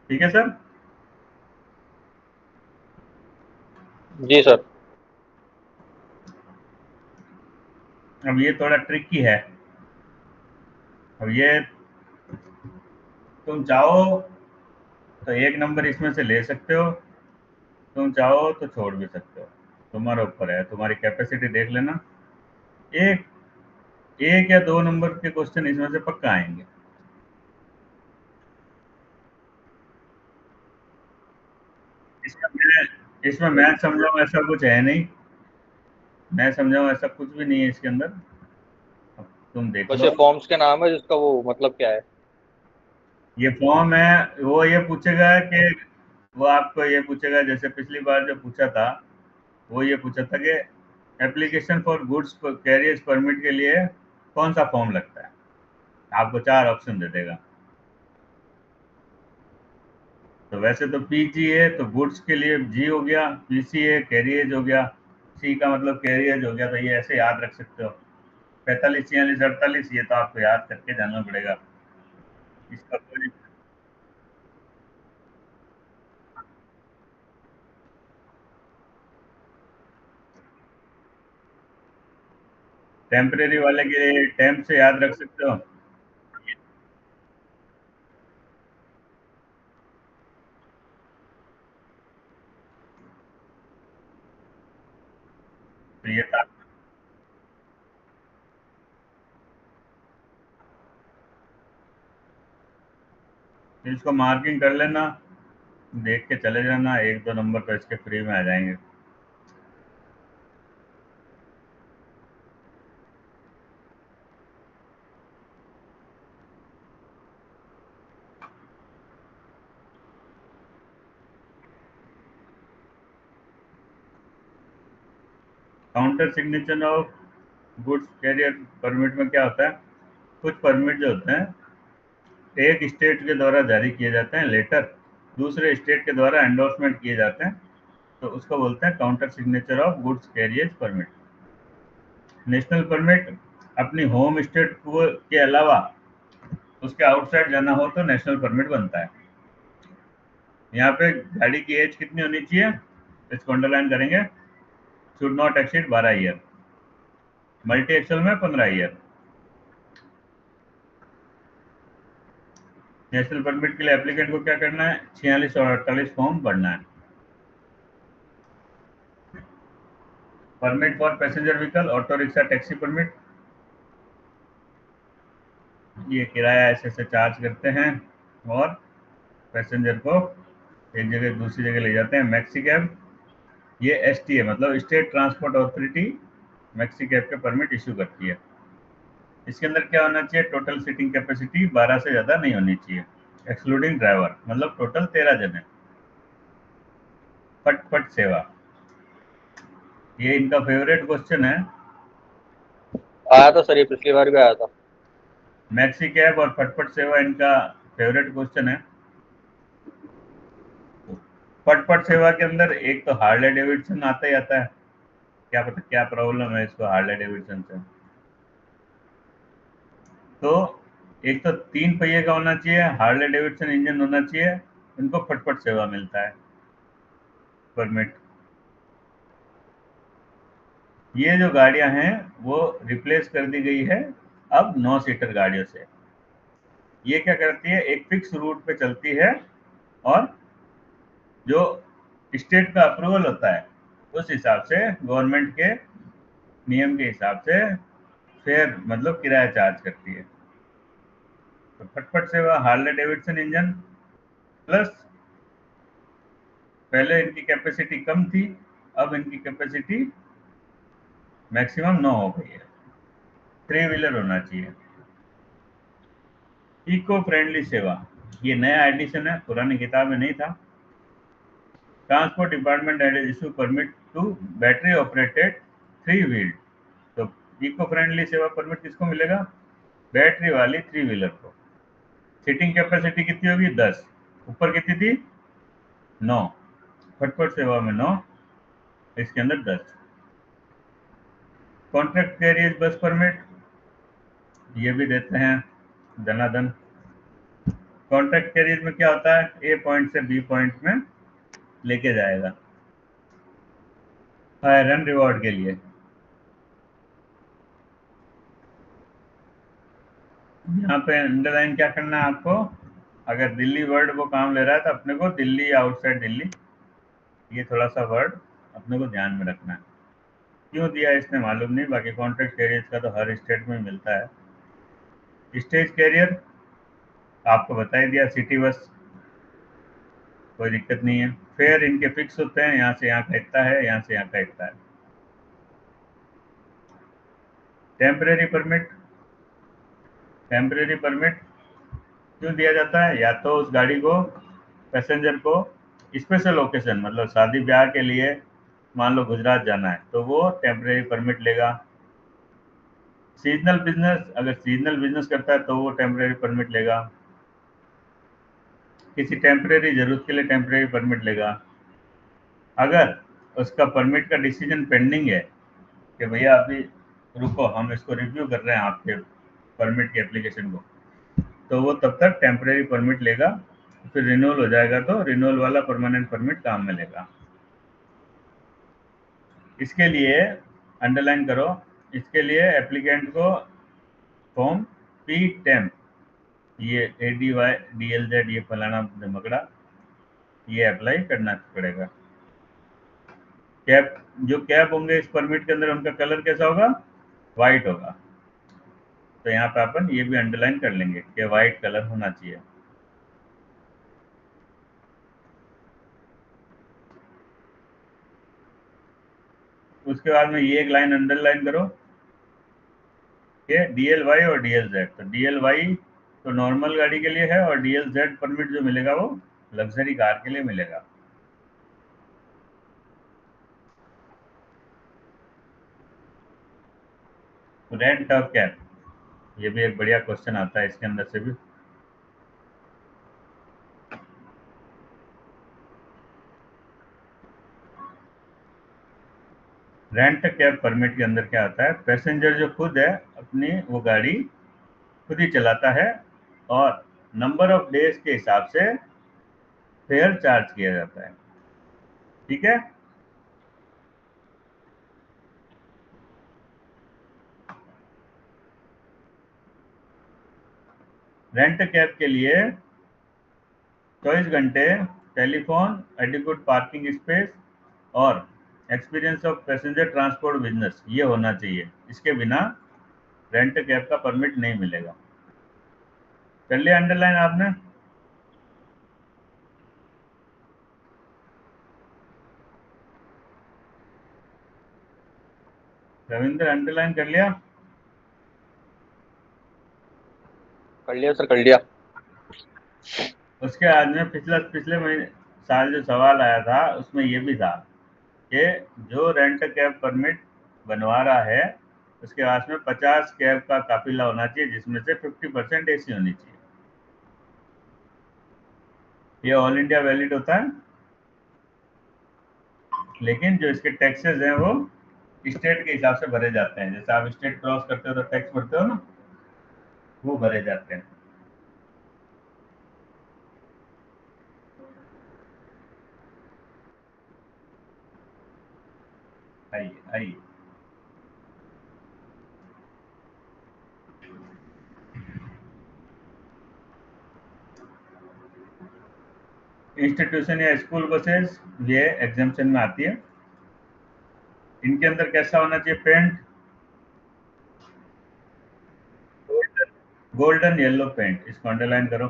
ठीक है सर? जी सर। अब ये थोड़ा ट्रिकी है। अब ये तुम चाहो तो एक नंबर इसमें से ले सकते हो, तुम चाहो तो छोड़ भी सकते हो, तुम्हारे ऊपर है, तुम्हारी कैपेसिटी देख लेना। एक एक या दो नंबर के क्वेश्चन इसमें से पक्का आएंगे। इसमें मैं समझाऊं ऐसा कुछ है नहीं, मैं समझाऊं ऐसा कुछ भी नहीं है इसके अंदर। अब तुम देख बस लो। ये फॉर्म्स के नाम है, जिसका वो मतलब क्या है? ये फॉर्म है, वो ये पूछेगा कि वो आपको ये पूछेगा, जैसे पिछली बार जो पूछा था, वो ये पूछा था कि application for goods carriers permit के लिए कौन सा फॉर्म लगता है। आपको चार ऑप्शन दे देगा। तो वैसे तो पीजी है तो गुड्स के लिए जी हो गया, पीसी है कैरियज हो गया, सी का मतलब कैरियज हो गया। तो ये ऐसे याद रख सकते हो, 45 46 48, ये तो आपको याद करके जाना पड़ेगा। इसका कोई टेम्परेरी वाले के लिए टेम्प से याद रख सकते हो। तो ये था। तो इसको मार्किंग कर लेना, देख के चले जाना, एक दो नंबर तो इसके फ्री में आ जाएंगे। Counter signature of goods carrier permit में क्या होता है? कुछ परमिट जो होते हैं एक स्टेट के द्वारा जारी किए जाते हैं लेटर, दूसरे स्टेट के द्वारा एंडोर्समेंट किए जाते हैं, तो उसको बोलते हैं counter signature of goods carriers permit. National permit अपनी होम स्टेट को के अलावा उसके आउटसाइड जाना हो तो नेशनल परमिट बनता है। यहाँ पे गाड़ी की एज कितनी होनी चाहिए, इसको अंडरलाइन करेंगे। Should not exceed 12 year, multi axle में 15 ईयर। नेशनल परमिट के लिए एप्लीकेंट को क्या करना है? 46 और 48 फॉर्म भरना है। Permit for passenger vehicle, auto rickshaw, taxi permit, ये किराया ऐसे चार्ज करते हैं और पैसेंजर को एक जगह दूसरी जगह ले जाते हैं। मैक्सी कैब, ये एसटीए मतलब state transport authority maxi cab के परमिट इशू करती है। इसके अंदर क्या होना चाहिए? टोटल सीटिंग कैपेसिटी 12 से ज्यादा नहीं होनी चाहिए, एक्सक्लूडिंग ड्राइवर, मतलब टोटल 13 जन है। फटफट सेवा, ये इनका फेवरेट क्वेश्चन है। आया था सर, ये पिछली बार भी आया था। मैक्सी कैब और फटफट सेवा इनका फेवरेट क्वेश्चन है। फटफट सेवा के अंदर एक तो हार्ले डेविडसन आता ही आता है, क्या पता क्या प्रॉब्लम है इसको हार्ले डेविडसन से। तो एक तो 3 पहिए का होना चाहिए, हार्ले डेविडसन इंजन होना चाहिए, इनको फटफट सेवा मिलता है परमिट। ये जो गाड़ियां हैं वो रिप्लेस कर दी गई है अब 9 सीटर गाड़ियों से। ये क्या करती है? एक फिक्स रूट पे चलती है और जो स्टेट का अप्रूवल होता है उस हिसाब से, गवर्नमेंट के नियम के हिसाब से फेयर मतलब किराया चार्ज करती है। तो फटफट सेवा हार्ले डेविडसन इंजन प्लस, पहले इनकी कैपेसिटी कम थी, अब इनकी कैपेसिटी मैक्सिमम 9 हो गई है। 3 व्हीलर होना चाहिए। इको फ्रेंडली सेवा, ये नया एडिशन है, पुरानी किताब में नहीं था। Transport department add issue permit to battery operated 3 wheel. तो इको फ्रेंडली सेवा परमिट किसको मिलेगा? बैटरी वाली 3 व्हीलर को। सीटिंग कैपेसिटी कितनी होगी? 10। ऊपर कितनी थी? 9। फटफट सेवा में 9, इसके अंदर 10। कॉन्ट्रैक्ट कैरियज बस परमिट, ये भी देते हैं धनाधन। कॉन्ट्रैक्ट कैरियज में क्या होता है? ए पॉइंट से बी पॉइंट में लेके जाएगा फायर एंड रिवॉर्ड के लिए। यहाँ पे अंडरलाइन क्या करना है आपको? अगर दिल्ली वर्ड वो काम ले रहा है तो अपने को दिल्ली, आउटसाइड दिल्ली, ये थोड़ा सा वर्ड अपने को ध्यान में रखना है। क्यों दिया इसने मालूम नहीं, बाकी कॉन्ट्रैक्ट कैरियर का तो हर स्टेट में मिलता है। स्टेज कैरियर आपको बता ही दिया, सिटी बस, कोई दिक्कत नहीं है। फेयर इनके फिक्स होते हैं, यहाँ से यहाँ का इतना है, यहाँ से यहाँ का इतना है। टेम्परेरी परमिट, टेम्परेरी परमिट क्यों दिया जाता है? या तो उस गाड़ी को, पैसेंजर को स्पेशल लोकेशन, मतलब शादी ब्याह के लिए मान लो गुजरात जाना है तो वो टेम्परेरी परमिट लेगा। सीजनल बिजनेस, अगर सीजनल बिजनेस करता है तो वो टेम्परेरी परमिट लेगा। किसी टेम्परेरी जरूरत के लिए टेम्परेरी परमिट लेगा। अगर उसका परमिट का डिसीजन पेंडिंग है कि भैया अभी रुको, हम इसको रिव्यू कर रहे हैं आपके परमिट के एप्लीकेशन को, तो वो तब तक टेम्परेरी परमिट लेगा। फिर रिन्यूअल हो जाएगा तो रिन्यूअल वाला परमानेंट परमिट काम में लेगा। इसके लिए अंडरलाइन करो, इसके लिए एप्लीकेंट को फॉर्म P10, ये ADY DLZ, ये फलाना मकड़ा, ये अप्लाई करना पड़ेगा। कैप, जो कैप होंगे इस परमिट के अंदर, उनका कलर कैसा होगा? वाइट होगा। तो यहाँ पे अपन ये भी अंडरलाइन कर लेंगे कि वाइट कलर होना चाहिए। उसके बाद में ये एक लाइन अंडरलाइन करो कि DLY और DLZ। तो DLY तो नॉर्मल गाड़ी के लिए है और DLZ परमिट जो मिलेगा वो लग्जरी कार के लिए मिलेगा। रेंट ऑफ कैब, ये भी एक बढ़िया क्वेश्चन आता है इसके अंदर से भी। रेंट कैब परमिट के अंदर क्या होता है? पैसेंजर जो खुद है अपनी वो गाड़ी खुद ही चलाता है और नंबर ऑफ डेज के हिसाब से फेयर चार्ज किया जाता है। ठीक है? रेंट कैब के लिए 24 घंटे टेलीफोन, एडिक्वेट पार्किंग स्पेस और experience of passenger transport business, ये होना चाहिए। इसके बिना रेंट कैब का परमिट नहीं मिलेगा। कर लिया अंडरलाइन आपने? रविंद्र अंडरलाइन कर लिया? कर लिया सर, कर लिया। उसके बाद में पिछले महीने साल जो सवाल आया था उसमें ये भी था कि जो रेंट कैब परमिट बनवा रहा है उसके पास में 50 कैब का काफिला होना चाहिए, जिसमें से 50% AC होनी चाहिए। ये ऑल इंडिया वैलिड होता है, लेकिन जो इसके टैक्सेस हैं वो स्टेट के हिसाब से भरे जाते हैं। जैसे आप स्टेट क्रॉस करते हो तो टैक्स भरते हो ना, वो भरे जाते हैं। आइए आइए, इंस्टीट्यूशन या स्कूल बसेस ये एग्जाम्पशन में आती है। इनके अंदर कैसा होना चाहिए? पेंट गोल्डन येलो पेंट, इसको अंडरलाइन करो।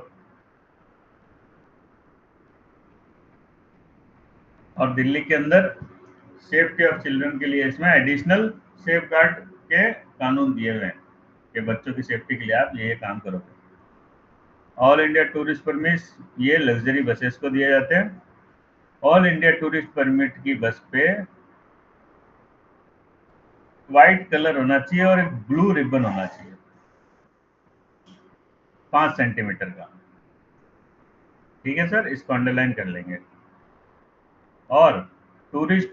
और दिल्ली के अंदर सेफ्टी ऑफ चिल्ड्रन के लिए इसमें एडिशनल सेफ गार्ड के कानून दिए हुए हैं कि बच्चों की सेफ्टी के लिए आप ये काम करोगे। ऑल इंडिया टूरिस्ट परमिट ये लग्जरी बसेस को दिए जाते हैं। ऑल इंडिया टूरिस्ट परमिट की बस पे व्हाइट कलर होना चाहिए और एक ब्लू रिबन होना चाहिए 5 सेंटीमीटर का। ठीक है सर, इसको अंडरलाइन कर लेंगे। और टूरिस्ट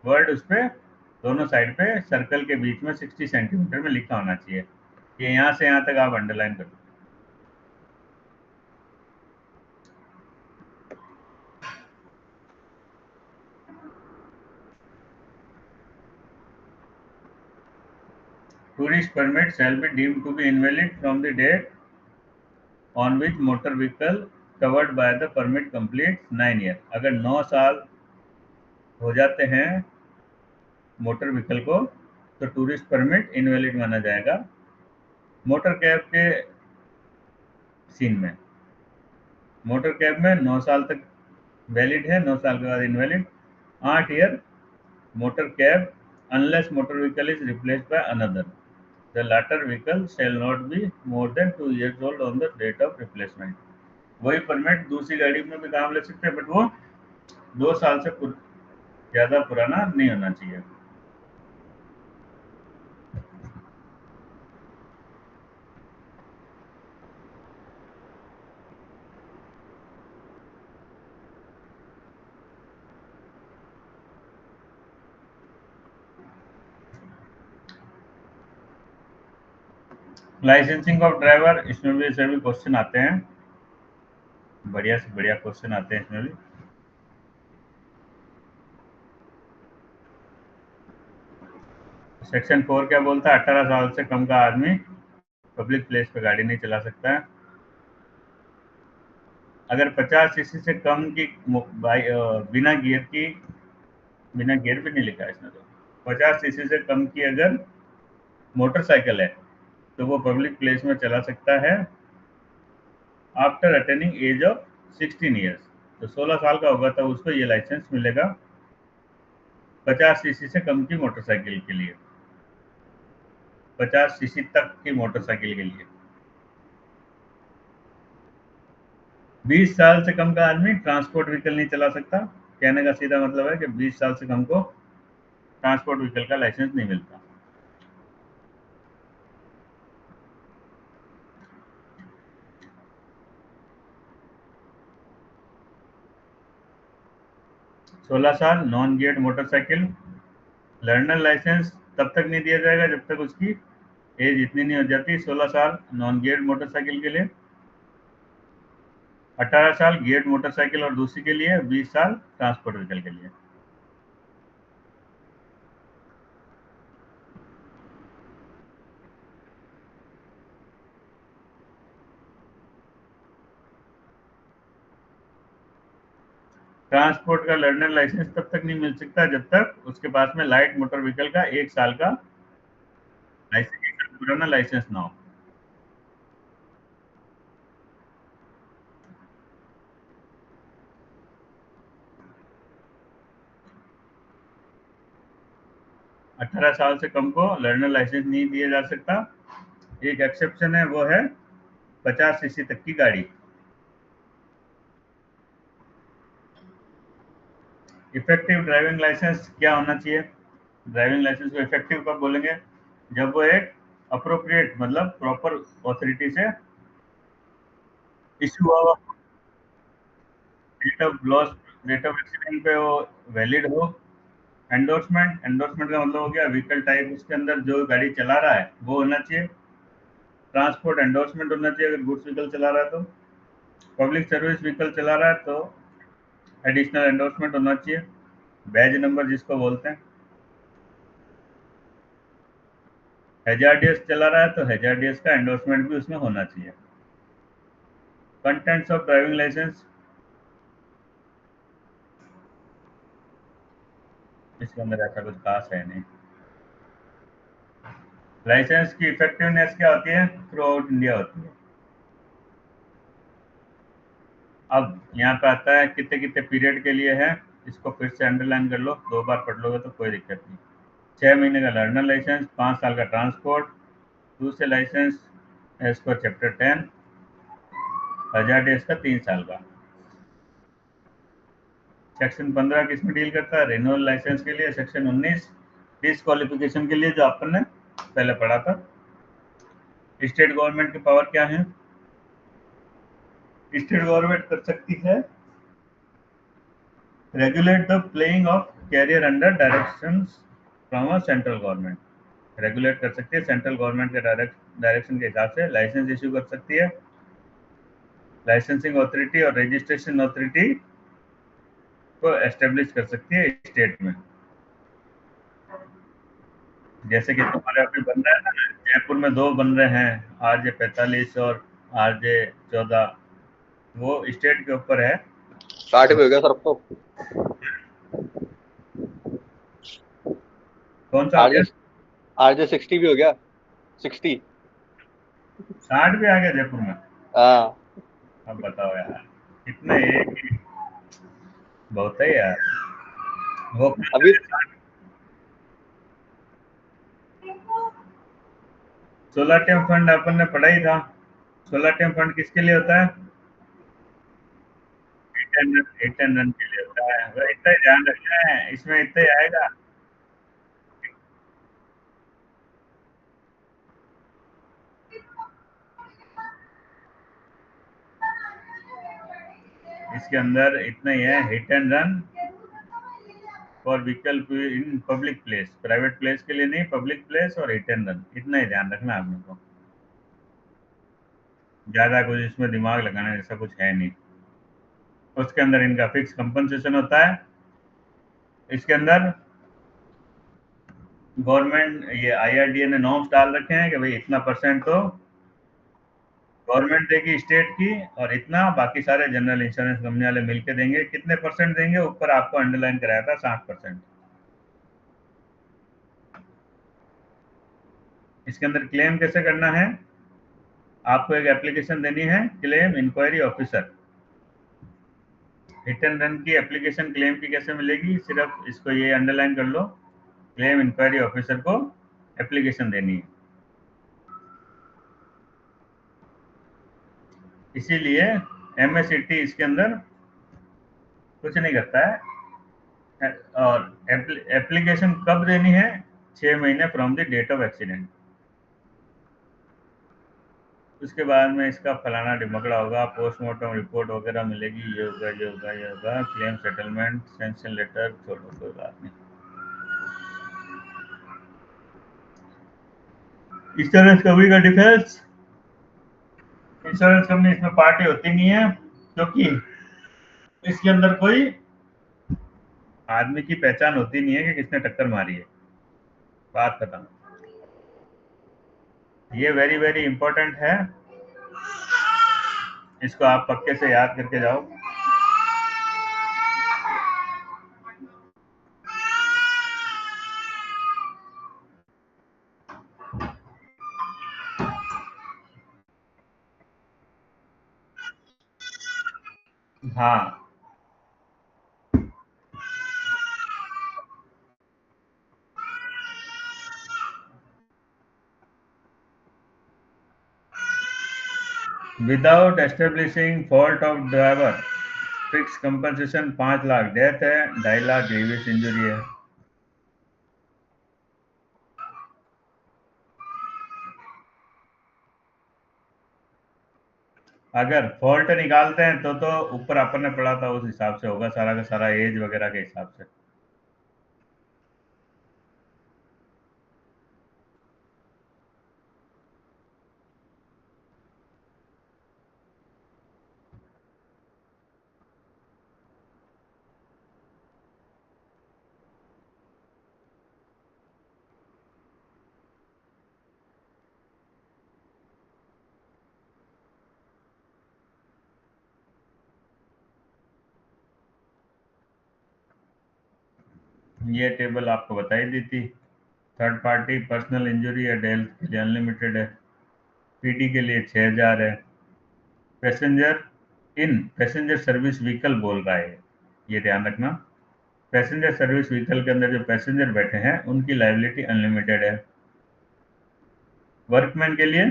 वर्ड उस पे दोनों साइड पे सर्कल के बीच में 60 सेंटीमीटर में लिखा होना चाहिए। ये यहां से यहां तक आप अंडरलाइन कर दो। Tourist permit shall be deemed to be invalid from the date on which motor vehicle covered by the permit completes 9 year। अगर 9 साल हो जाते हैं मोटर व्हीकल को तो टूरिस्ट परमिट इनवैलिड माना जाएगा। मोटर कैब के सीन में मोटर कैब में 9 साल तक वैलिड है, 9 साल के बाद invalid. 8 year motor cab unless motor vehicle is replaced by another, the latter vehicle shall not be more than 2 years old on the date of replacement। वही परमिट दूसरी गाड़ी में भी काम ले सकते हैं, बट वो 2 साल से ज्यादा पुराना नहीं होना चाहिए। लाइसेंसिंग ऑफ ड्राइवर, इसमें भी सभी क्वेश्चन आते हैं, बढ़िया से बढ़िया क्वेश्चन आते हैं इसमें भी। सेक्शन 4 क्या बोलता है? 18 साल से कम का आदमी पब्लिक प्लेस पे गाड़ी नहीं चला सकता है। अगर 50 सीसी से कम की बिना गियर भी नहीं लिखा है इसमें, तो 50 सीसी से कम की अगर मोटरसाइकिल है तो वो पब्लिक प्लेस में चला सकता है after attaining age of 16 years. तो 16 साल का होगा तब उसको ये लाइसेंस मिलेगा 50 सीसी से कम की मोटरसाइकिल के लिए, 50 सीसी तक की मोटरसाइकिल के लिए। 20 साल से कम का आदमी ट्रांसपोर्ट व्हीकल नहीं चला सकता। कहने का सीधा मतलब है कि 20 साल से कम को ट्रांसपोर्ट व्हीकल का लाइसेंस नहीं मिलता। सोलह साल non geared motorcycle. Learner licence तब तक नहीं दिया जाएगा जब तक उसकी एज इतनी नहीं हो जाती। 16 साल नॉन गियर्ड मोटरसाइकिल के लिए, 18 साल गियर्ड मोटरसाइकिल और दूसरी के लिए, 20 साल ट्रांसपोर्ट व्हीकल के लिए। ट्रांसपोर्ट का लर्नर लाइसेंस तब तक नहीं मिल सकता जब तक उसके पास में लाइट मोटर व्हीकल का 1 साल का लाइसेंस, पुराना लाइसेंस ना हो। अठारह साल से कम को लर्नर लाइसेंस नहीं दिया जा सकता। एक एक्सेप्शन है, वो है 50 सीसी तक की गाड़ी। इफेक्टिव ड्राइविंग लाइसेंस क्या होना चाहिए? ड्राइविंग लाइसेंस को इफेक्टिव कब बोलेंगे? जब वो एक अप्रोप्रिएट मतलब प्रॉपर अथॉरिटी से इशू हुआ, date of loss, date of accident पे वो वैलिड हो। एंडोर्समेंट का मतलब हो गया व्हीकल टाइप, उसके अंदर जो गाड़ी चला रहा है वो होना चाहिए। ट्रांसपोर्ट एंडोर्समेंट होना चाहिए अगर गुड्स व्हीकल चला रहा है तो। पब्लिक सर्विस व्हीकल चला रहा है तो एडिशनल एंडोर्समेंट होना चाहिए, बैज नंबर जिसको बोलते हैं। हैजार्डियस चला रहा है तो हैजार्डियस का एंडोर्समेंट भी उसमें होना चाहिए। कंटेंट्स ऑफ ड्राइविंग लाइसेंस, इसके अंदर ऐसा कुछ खास है नहीं। लाइसेंस की इफेक्टिवनेस क्या होती है? थ्रू आउट इंडिया होती है। अब यहाँ पे आता है कितने कितने पीरियड के लिए है, इसको फिर से अंडरलाइन कर लो, 2 बार पढ़ लोगे तो कोई दिक्कत नहीं। 6 महीने का लर्नर लाइसेंस, 5 साल का ट्रांसपोर्ट, दूसरे लाइसेंस एज पर चैप्टर 10। 1000 डेज का 3 साल का। सेक्शन 15 किस में डील करता है? रिन्यूअल लाइसेंस के लिए। सेक्शन 19 डिस्क्वालिफिकेशन के लिए, जो अपन ने पहले पढ़ा था। स्टेट गवर्नमेंट की पावर क्या है? स्टेट गवर्नमेंट कर सकती है regulate the playing of carrier under directions from a central government. Regulate कर सकती है सेंट्रल गवर्नमेंट के डायरेक्शन के हिसाब से। लाइसेंस इश्यू कर सकती है। लाइसेंसिंग अथॉरिटी और रजिस्ट्रेशन अथॉरिटी को एस्टेब्लिश कर सकती है स्टेट में। जैसे कि तुम्हारे अभी बन रहा है ना, जयपुर में 2 बन रहे हैं, RJ 45 और RJ 14, वो स्टेट के ऊपर है। 60 भी हो गया सर अब तो। कौन सा हो RJ गया? RJ 60 भी हो गया, 60। 60 भी आ गया जयपुर में? हाँ। अब बताओ यार, कितने एक ही बहुत है यार। वो अभी 16 टेम फंड अपन ने पढ़ा ही था। 16 टेम फंड किसके लिए होता है? हिट एंड रन के लिए होता है। वह इतना ही ध्यान रखना है, इसमें इतना ही आएगा। इसके अंदर इतना ही है, hit and run for vehicle in public place. Private place के लिए नहीं, पब्लिक प्लेस और हिट एंड रन, इतना ही ध्यान रखना आपने को। ज्यादा कुछ इसमें दिमाग लगाना जैसा कुछ है नहीं। उसके अंदर इनका फिक्स कंपनसेशन होता है। इसके अंदर गवर्नमेंट, ये IRDA ने नॉर्म्स डाल रखे हैं कि भाई इतना परसेंट तो गवर्नमेंट देगी स्टेट की, और इतना बाकी सारे जनरल इंश्योरेंस कंपनी वाले मिलके देंगे। कितने परसेंट देंगे ऊपर आपको अंडरलाइन कराया था, 60%। इसके अंदर क्लेम कैसे करना है? आपको एक एप्लीकेशन देनी है, claim inquiry officer. Hit and run की एप्लीकेशन क्लेम की कैसे मिलेगी? सिर्फ इसको ये अंडरलाइन कर लो, क्लेम इंक्वायरी ऑफिसर को एप्लीकेशन देनी है। इसीलिए MSET इसके अंदर कुछ नहीं करता है। और एप्लीकेशन कब देनी है? 6 महीने from the date of accident. उसके बाद में इसका फलाना ढिमकड़ा होगा, पोस्टमार्टम रिपोर्ट वगैरह मिलेगी, ये होगा ये होगा ये होगा, क्लेम सेटलमेंट सेंक्शन लेटर, छोड़ो कोई बात नहीं। इंश्योरेंस कंपनी का डिफेंस, इंश्योरेंस कंपनी इसमें पार्टी होती नहीं है, क्योंकि इसके अंदर कोई आदमी की पहचान होती नहीं है कि किसने टक्कर मारी है। बात खत्म। ये वेरी वेरी इंपॉर्टेंट है, इसको आप पक्के से याद करके जाओ। हाँ, without establishing fault of driver, fix compensation 5 lakh death है, 2.5 लाख ग्रीवियस इंजरी है। अगर फॉल्ट निकालते हैं तो ऊपर अपन ने पढ़ा था उस हिसाब से होगा, सारा का सारा एज वगैरह के हिसाब से। ये टेबल आपको बताई दी थी। थर्ड पार्टी पर्सनल इंजरी या डेथ के लिए अनलिमिटेड है। PD के लिए 6000 है। पैसेंजर इन पैसेंजर सर्विस व्हीकल बोल रहा है, ये ध्यान रखना। पैसेंजर सर्विस व्हीकल के अंदर जो पैसेंजर बैठे हैं उनकी लाइबिलिटी अनलिमिटेड है। वर्कमैन के लिए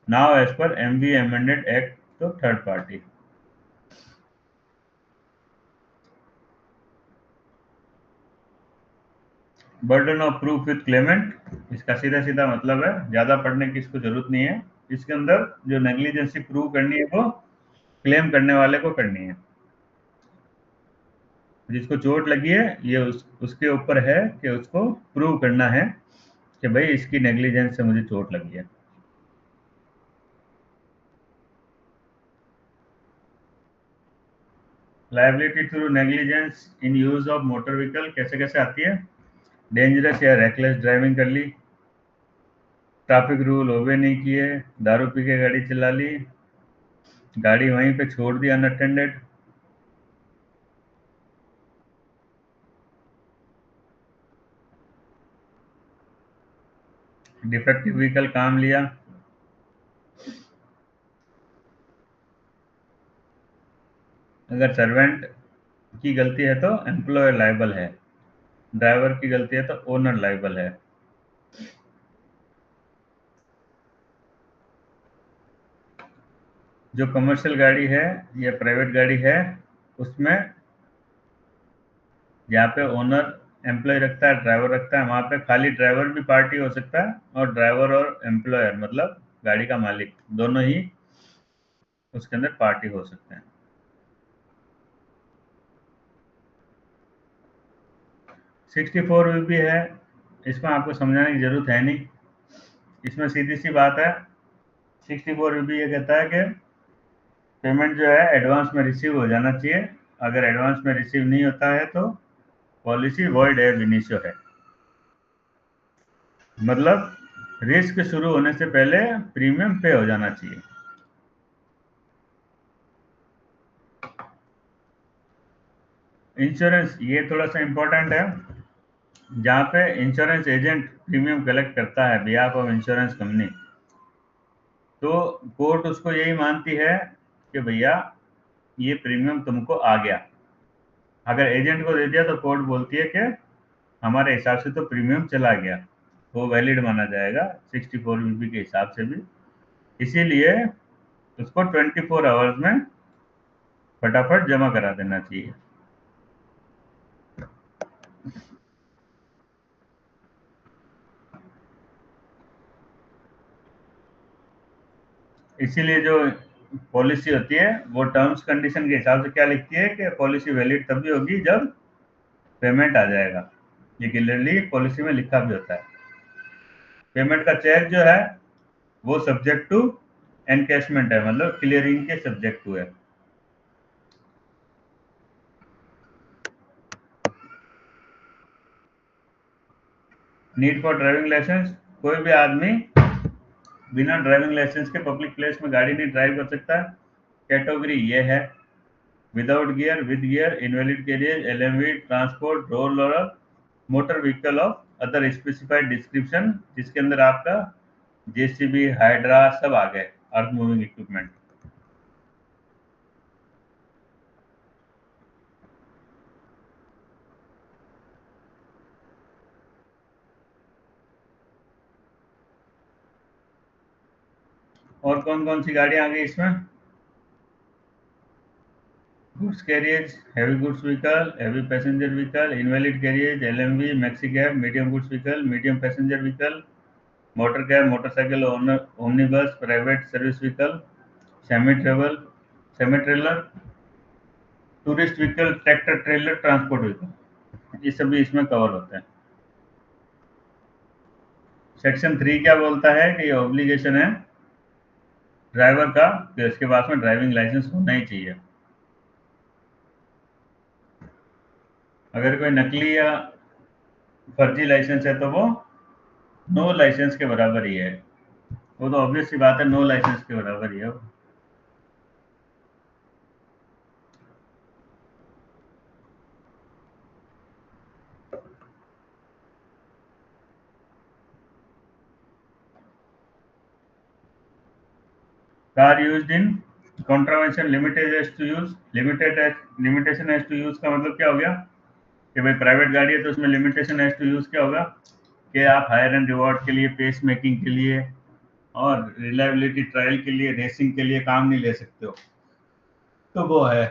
now as per MV amended act तो third party. Burden of proof with claimant, इसका सीधा सीधा मतलब है ज्यादा पढ़ने की इसको जरूरत नहीं है। इसके अंदर जो नेग्लिजेंसी प्रूव करनी है वो क्लेम करने वाले को करनी है। जिसको चोट लगी है ये उसके ऊपर है कि उसको प्रूव करना है कि भाई इसकी नेग्लिजेंस से मुझे चोट लगी है। Liability through negligence in use of motor vehicle कैसे कैसे आती है? डेंजरस या रेकलेस ड्राइविंग कर ली, ट्रैफिक रूल ओबे नहीं किए, दारू पी के गाड़ी चला ली, गाड़ी वहीं पे छोड़ दी अनअटेंडेड, डिफेक्टिव व्हीकल काम लिया, अगर सर्वेंट की गलती है तो एम्प्लॉयर लायबल है, ड्राइवर की गलती है तो ओनर लायबल है। जो कमर्शियल गाड़ी है या प्राइवेट गाड़ी है उसमें जहाँ पे ओनर एम्प्लॉय रखता है, ड्राइवर रखता है, वहां पे खाली ड्राइवर भी पार्टी हो सकता है और ड्राइवर और एम्प्लॉयर मतलब गाड़ी का मालिक दोनों ही उसके अंदर पार्टी हो सकते हैं। 64 भी है, इसमें आपको समझाने की जरूरत है नहीं, इसमें सीधी सी बात है। 64 भी ये कहता है कि पेमेंट जो है एडवांस में रिसीव हो जाना चाहिए, अगर एडवांस में रिसीव नहीं होता है तो पॉलिसी वॉइड है, विनिशो है। मतलब रिस्क शुरू होने से पहले प्रीमियम पे हो जाना चाहिए। इंश्योरेंस ये थोड़ा सा इंपॉर्टेंट है, जहाँ पे इंश्योरेंस एजेंट प्रीमियम कलेक्ट करता है बिहाफ ऑफ इंश्योरेंस कंपनी, तो कोर्ट उसको यही मानती है कि भैया ये प्रीमियम तुमको आ गया। अगर एजेंट को दे दिया तो कोर्ट बोलती है कि हमारे हिसाब से तो प्रीमियम चला गया, वो वैलिड माना जाएगा 64 बीबी के हिसाब से भी। इसीलिए उसको 24 आवर्स में फटाफट जमा करा देना चाहिए। इसीलिए जो पॉलिसी होती है वो टर्म्स कंडीशन के हिसाब से क्या लिखती है कि पॉलिसी वैलिड तभी होगी जब पेमेंट आ जाएगा। ये क्लियरली पॉलिसी में लिखा भी होता है। पेमेंट का चेक जो है वो सब्जेक्ट टू एनकैशमेंट है, मतलब क्लियरिंग के सब्जेक्ट टू है। नीड फॉर ड्राइविंग लाइसेंस, कोई भी आदमी बिना ड्राइविंग लाइसेंस के पब्लिक प्लेस में गाड़ी नहीं ड्राइव कर सकता। कैटेगरी ये है without gear, with gear, invalid carriage, LMV, transport, roll और motor vehicle of other specified description, जिसके अंदर आपका जेसीबी, हाइड्रा सब आ गए, अर्थ मूविंग इक्विपमेंट। और कौन कौन सी गाड़ियां आ गई इसमें? Goods carriage, heavy goods vehicle, heavy passenger vehicle, invalid carriage, LMV, maxi cab, medium goods vehicle, medium passenger vehicle, motor cab, motorcycle, omnibus, private service vehicle, semi trailer, tourist vehicle, tractor trailer, transport vehicle, ये सभी इसमें cover होते हैं। Section 3 क्या बोलता है कि ये ऑब्लिगेशन है ड्राइवर का कि उसके पास में ड्राइविंग लाइसेंस होना ही चाहिए। अगर कोई नकली या फर्जी लाइसेंस है तो वो नो लाइसेंस के बराबर ही है, वो तो ऑब्वियस सी बात है, नो लाइसेंस के बराबर ही है वो। Car used in contravention limited as to use, limitation as to use का मतलब क्या हो गया कि भाई प्राइवेट गाड़ी है तो उसमें लिमिटेशन एज टू यूज क्या होगा कि आप हायर एंड रिवॉर्ड के लिए, पेस मेकिंग के लिए और रिलायबिलिटी ट्रायल के लिए, रेसिंग के लिए काम नहीं ले सकते हो, तो वो है।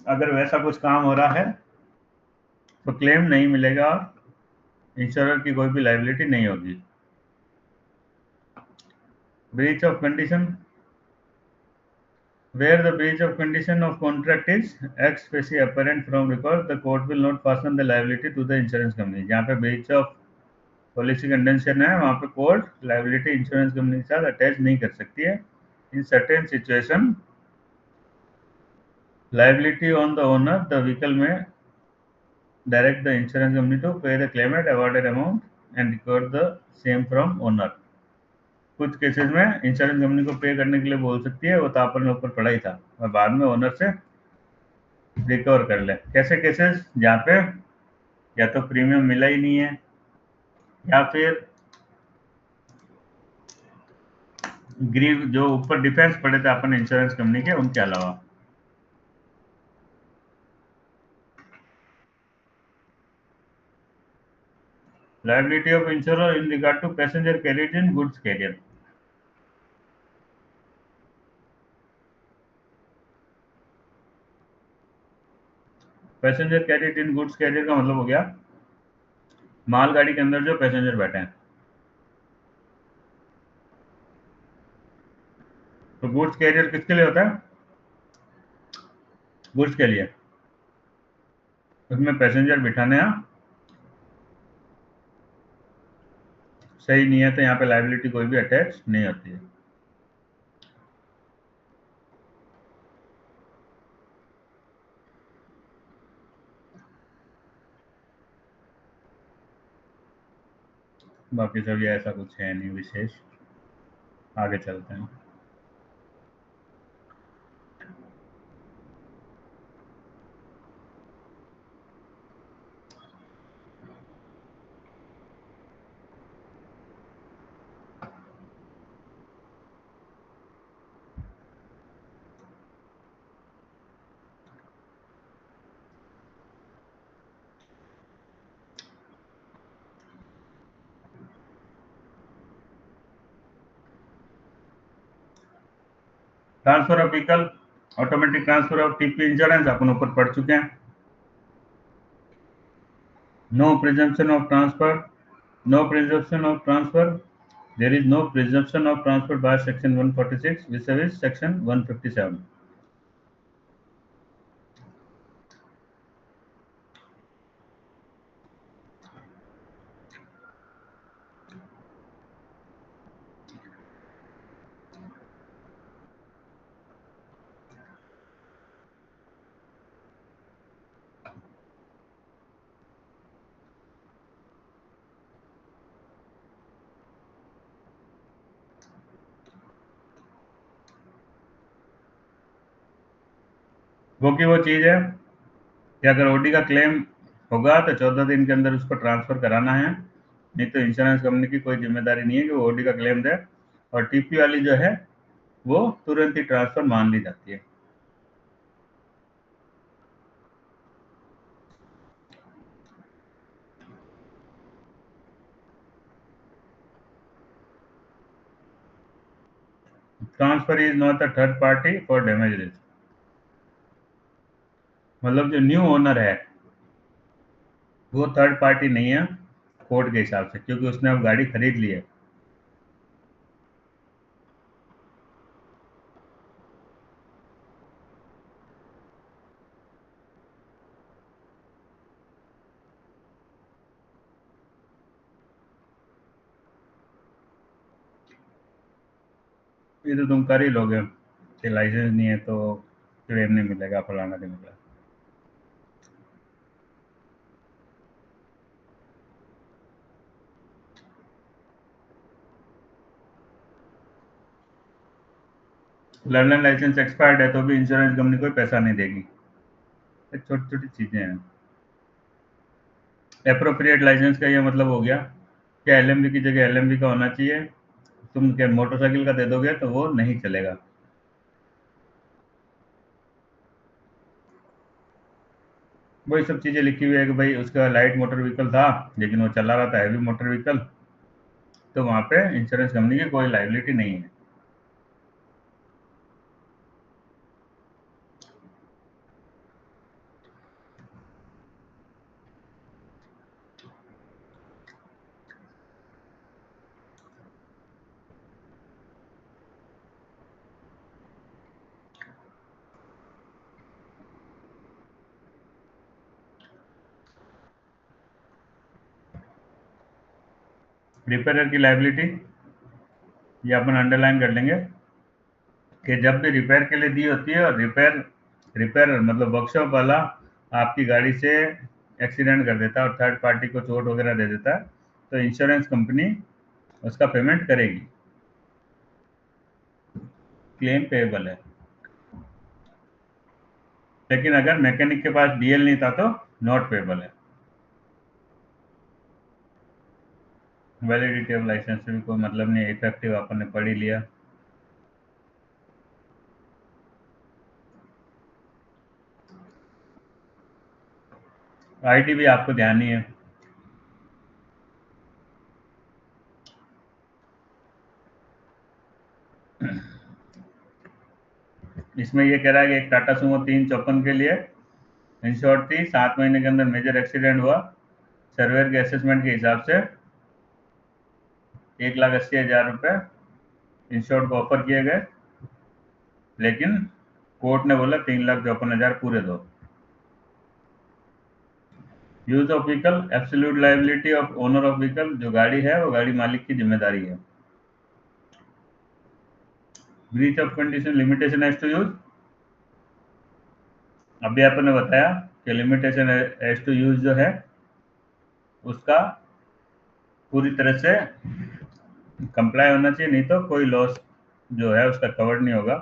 अगर वैसा कुछ काम हो रहा है तो क्लेम नहीं मिलेगा और इंश्योरर की कोई भी लायबिलिटी नहीं होगी। Breach of condition, where the breach of condition of contract is ex facie apparent from record, the court will not fasten the liability to the insurance company। जहाँ पे breach of policy condition है वहाँ पे court liability insurance company के साथ attach नहीं कर सकती है। In certain situation, liability on the owner, the vehicle may direct the insurance company to pay the claimant awarded amount and record the same from owner। कुछ cases में insurance company को पे करने के लिए बोल सकती है, वो तो अपन ने ऊपर पढ़ा ही था, और बाद में ओनर से रिकवर कर ले। कैसे केसेस? जहाँ पे या तो प्रीमियम मिला ही नहीं है, या फिर ग्रीव जो ऊपर डिफेंस पड़े थे अपन इंश्योरेंस कंपनी के, उनके अलावा। Liability of insurer in regard to passenger carried in goods carrier. Passenger carried in goods carrier का मतलब हो गया मालगाड़ी के अंदर जो पैसेंजर बैठे हैं। तो गुड्स कैरियर किसके लिए होता है? गुड्स के लिए। उसमें पैसेंजर बिठाने सही नहीं है, तो यहाँ पे लायबिलिटी कोई भी अटैच नहीं होती है। बाकी सब ये ऐसा कुछ है नहीं विशेष, आगे चलते हैं। Transfer of vehicle, automatic transfer of TP insurance अपन ऊपर पढ़ चुके हैं। No presumption of transfer, no presumption of transfer, there is no presumption of transfer by section 146 विस सेक्शन 157। वो की वो चीज है कि अगर ओडी का क्लेम होगा तो 14 दिन के अंदर उसको ट्रांसफर कराना है, नहीं तो इंश्योरेंस कंपनी की कोई जिम्मेदारी नहीं है कि वो ओडी का क्लेम दे। और टीपी वाली जो है वो तुरंत ही ट्रांसफर मान ली जाती है। Transfer is not a third party for damage risk. मतलब जो न्यू ओनर है वो थर्ड पार्टी नहीं है कोर्ट के हिसाब से, क्योंकि उसने अब गाड़ी खरीद ली है। ये तो तुम कर ही लोगे कि लाइसेंस नहीं है तो क्लेम नहीं मिलेगा, फलाना नहीं मिलेगा। लर्नर लाइसेंस एक्सपायर्ड है तो भी इंश्योरेंस कंपनी कोई पैसा नहीं देगी। छोटी छोटी चीजें हैं। एप्रोप्रिएट लाइसेंस का ये मतलब हो गया कि एलएमवी की जगह एलएमवी का होना चाहिए। तुम क्या मोटरसाइकिल का दे दोगे तो वो नहीं चलेगा। वही सब चीजें लिखी हुई है कि भाई उसका लाइट मोटर व्हीकल था लेकिन वो चला रहा था हैवी मोटर व्हीकल, तो वहाँ पे इंश्योरेंस कंपनी की कोई लाइबिलिटी नहीं है। रिपेयर की लाइबिलिटी ये अपन अंडरलाइन कर लेंगे कि जब भी रिपेयर के लिए दी होती है और रिपेयर मतलब वर्कशॉप वाला आपकी गाड़ी से एक्सीडेंट कर देता है और थर्ड पार्टी को चोट वगैरह दे देता है, तो इंश्योरेंस कंपनी उसका पेमेंट करेगी, क्लेम पेएबल है। लेकिन अगर मैकेनिक के पास डीएल नहीं था तो नॉट पेएबल है। वैलिडिटी ऑफ लाइसेंस से भी कोई मतलब नहीं, इफेक्टिव अपन ने पढ़ ही लिया। आईडी भी आपको ध्यान नहीं है। इसमें ये कह रहा है कि एक टाटा सुमो 354 के लिए इंश्योर्ड थी, 7 महीने के अंदर मेजर एक्सीडेंट हुआ, सर्वेयर के असेसमेंट के हिसाब से 1,80,000 रुपए इंश्योर्ड को ऑफर किए गए, लेकिन कोर्ट ने बोला 3,54,000 पूरे दो। Use of vehicle, absolute liability of owner of vehicle, जो गाड़ी है वो गाड़ी मालिक की जिम्मेदारी है। Breach of condition, limitation as to use, अभी आपने बताया कि लिमिटेशन एज टू यूज जो है उसका पूरी तरह से कंप्लाई होना चाहिए, नहीं तो कोई लॉस जो है उसका कवर्ड नहीं होगा।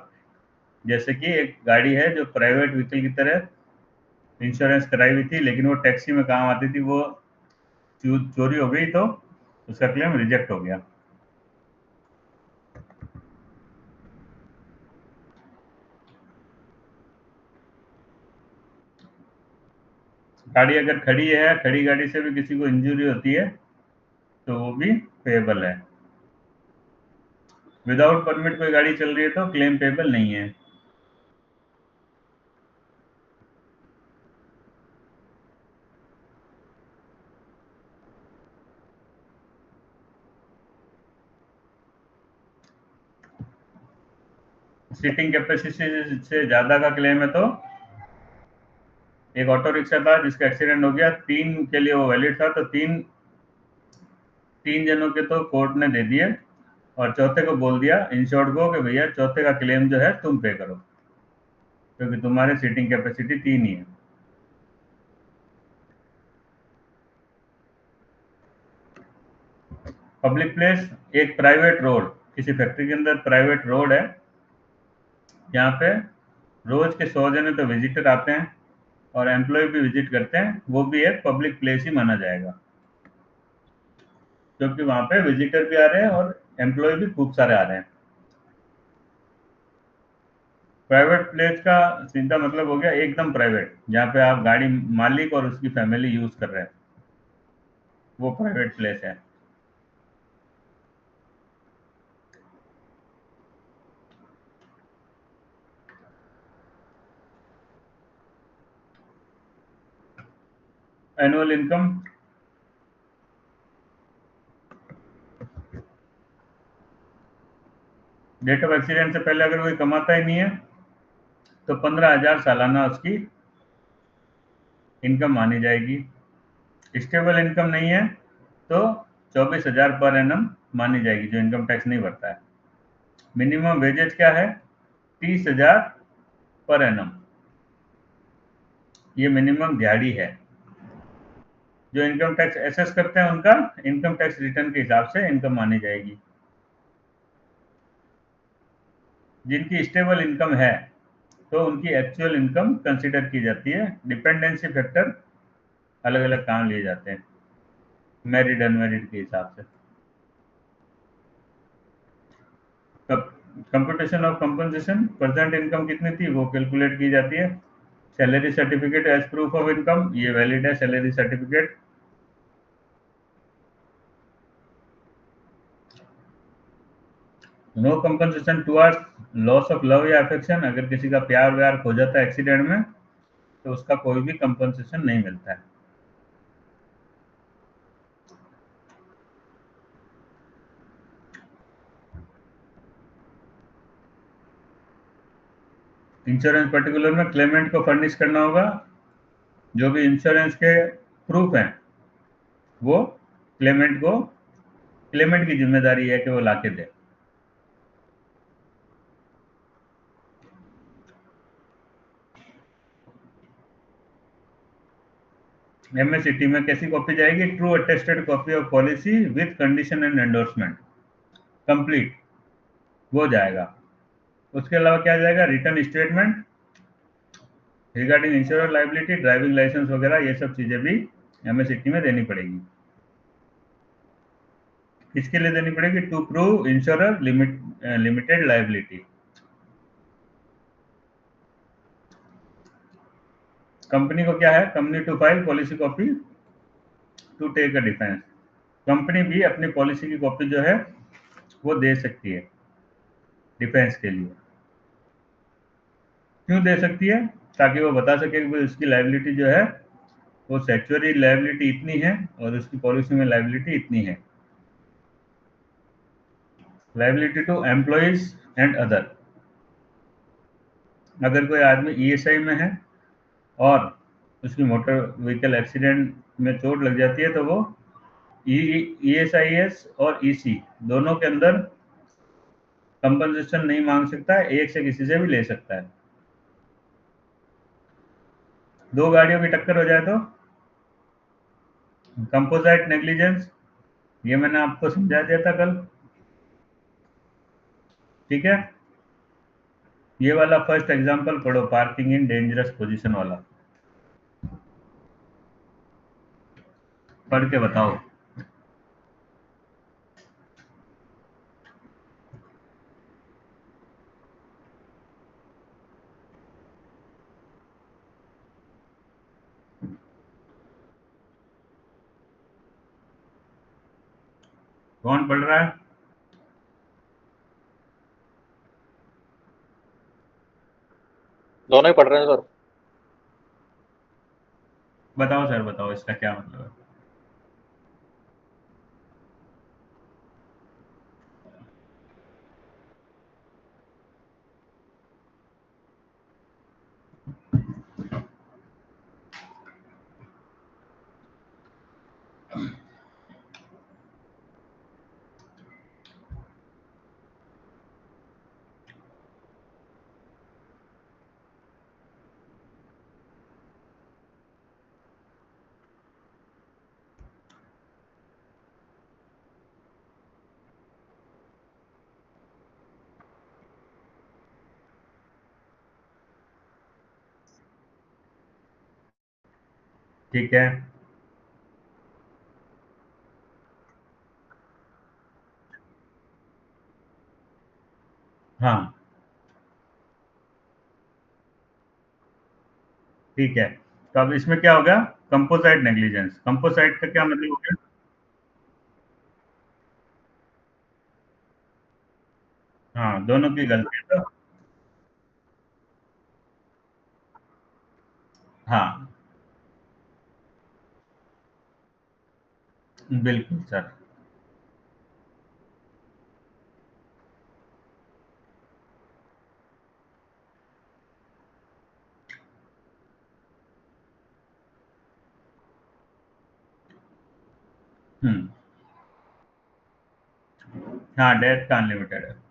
जैसे कि एक गाड़ी है जो प्राइवेट व्हीकल की तरह इंश्योरेंस कराई हुई थी, लेकिन वो टैक्सी में काम आती थी, वो चोरी हो गई तो उसका क्लेम रिजेक्ट हो गया। गाड़ी अगर खड़ी है, खड़ी गाड़ी से भी किसी को इंजरी होती है तो वो भी पेएबल है। विदाउट परमिट कोई गाड़ी चल रही है तो क्लेम पेएबल नहीं है। सीटिंग कैपेसिटी से ज्यादा का क्लेम है तो एक ऑटो रिक्शा था जिसका एक्सीडेंट हो गया, 3 के लिए वो वैलिड था, तो तीन जनों के तो कोर्ट ने दे दिए और चौथे को बोल दिया इंश्योर्ड को कि भैया चौथे का क्लेम जो है तुम पे करो, क्योंकि तुम्हारी सीटिंग कैपेसिटी 3 ही है। पब्लिक प्लेस, एक प्राइवेट रोड, किसी फैक्ट्री के अंदर प्राइवेट रोड है, यहाँ पे रोज के 100 जने तो विजिटर आते हैं और एम्प्लॉय भी विजिट करते हैं, वो भी एक पब्लिक प्लेस ही माना जाएगा, क्योंकि वहां पे विजिटर भी आ रहे हैं और एम्प्लॉय भी खूब सारे आ रहे हैं। प्राइवेट प्लेस का सीधा मतलब हो गया एकदम प्राइवेट, जहाँ पे आप गाड़ी मालिक और उसकी फैमिली यूज कर रहे हैं, वो प्राइवेट प्लेस है। Annual income, date of accident से पहले अगर कोई कमाता ही नहीं है तो 15,000 सालाना उसकी इनकम मानी जाएगी। स्टेबल इनकम नहीं है तो 24,000 पर एनम मानी जाएगी, जो इनकम टैक्स नहीं भरता है। मिनिमम वेजेज क्या है? 30,000 पर एनम, ये मिनिमम दिहाड़ी है। जो इनकम टैक्स एसेस करते हैं उनका इनकम टैक्स रिटर्न के हिसाब से इनकम मानी जाएगी। जिनकी स्टेबल इनकम है तो उनकी एक्चुअल इनकम कंसिडर की जाती है। डिपेंडेंसी फैक्टर अलग अलग काम लिए जाते हैं मैरिड अनमैरिड के हिसाब से। Computation of compensation, present income कितनी थी वो कैलकुलेट की जाती है। Salary certificate as proof of income, ये वैलिड है salary certificate. No compensation towards loss of love या अफेक्शन, अगर किसी का प्यार व्यार खो जाता है एक्सीडेंट में तो उसका कोई भी कंपनसेशन नहीं मिलता है। इंश्योरेंस पर्टिकुलर में क्लेमेंट को फर्निश करना होगा जो भी इंश्योरेंस के प्रूफ हैं, वो क्लेमेंट की जिम्मेदारी है कि वो लाके दे। एमएससीटी में कैसी कॉपी जाएगी? True attested copy of policy with condition and endorsement complete, वो जाएगा। उसके अलावा क्या जाएगा? Return statement regarding insurance liability, driving licence वगैरह, ये सब चीजें भी एमएससीटी में देनी पड़ेगी। किसके लिए देनी पड़ेगी? To prove insurer limited liability. Company को क्या है? Company to file policy copy to take a defence. Company भी अपनी पॉलिसी की कॉपी जो है वो दे सकती है डिफेंस के लिए। क्यों दे सकती है? ताकि वो बता सके कि उसकी लाइबिलिटी जो है वो स्टैट्यूटरी लाइबिलिटी इतनी है और उसकी पॉलिसी में लाइबिलिटी इतनी है। Liability to employees and other, अगर कोई आदमी ईएसआई में है और उसकी मोटर व्हीकल एक्सीडेंट में चोट लग जाती है तो वो ईएसआईएस और ईसी दोनों के अंदर कंपनसेशन नहीं मांग सकता है, एक से किसी से भी ले सकता है। दो गाड़ियों की टक्कर हो जाए तो कंपोजिट नेग्लिजेंस, ये मैंने आपको समझा दिया था कल, ठीक है। ये वाला फर्स्ट एग्जांपल पढ़ो, पार्किंग इन डेंजरस पोजीशन वाला, पढ़ के बताओ। कौन पढ़ रहा है? दोनों ही पढ़ रहे हैं सर। बताओ सर, बताओ इसका क्या मतलब है। ठीक है। हाँ, ठीक है। तो अब इसमें क्या हो गया? Composite negligence. कंपोजिट का क्या मतलब हो गया? हाँ, दोनों की गलती है तो। हाँ, बिल्कुल सर। हम्म। हाँ, डेथ का अनलिमिटेड है।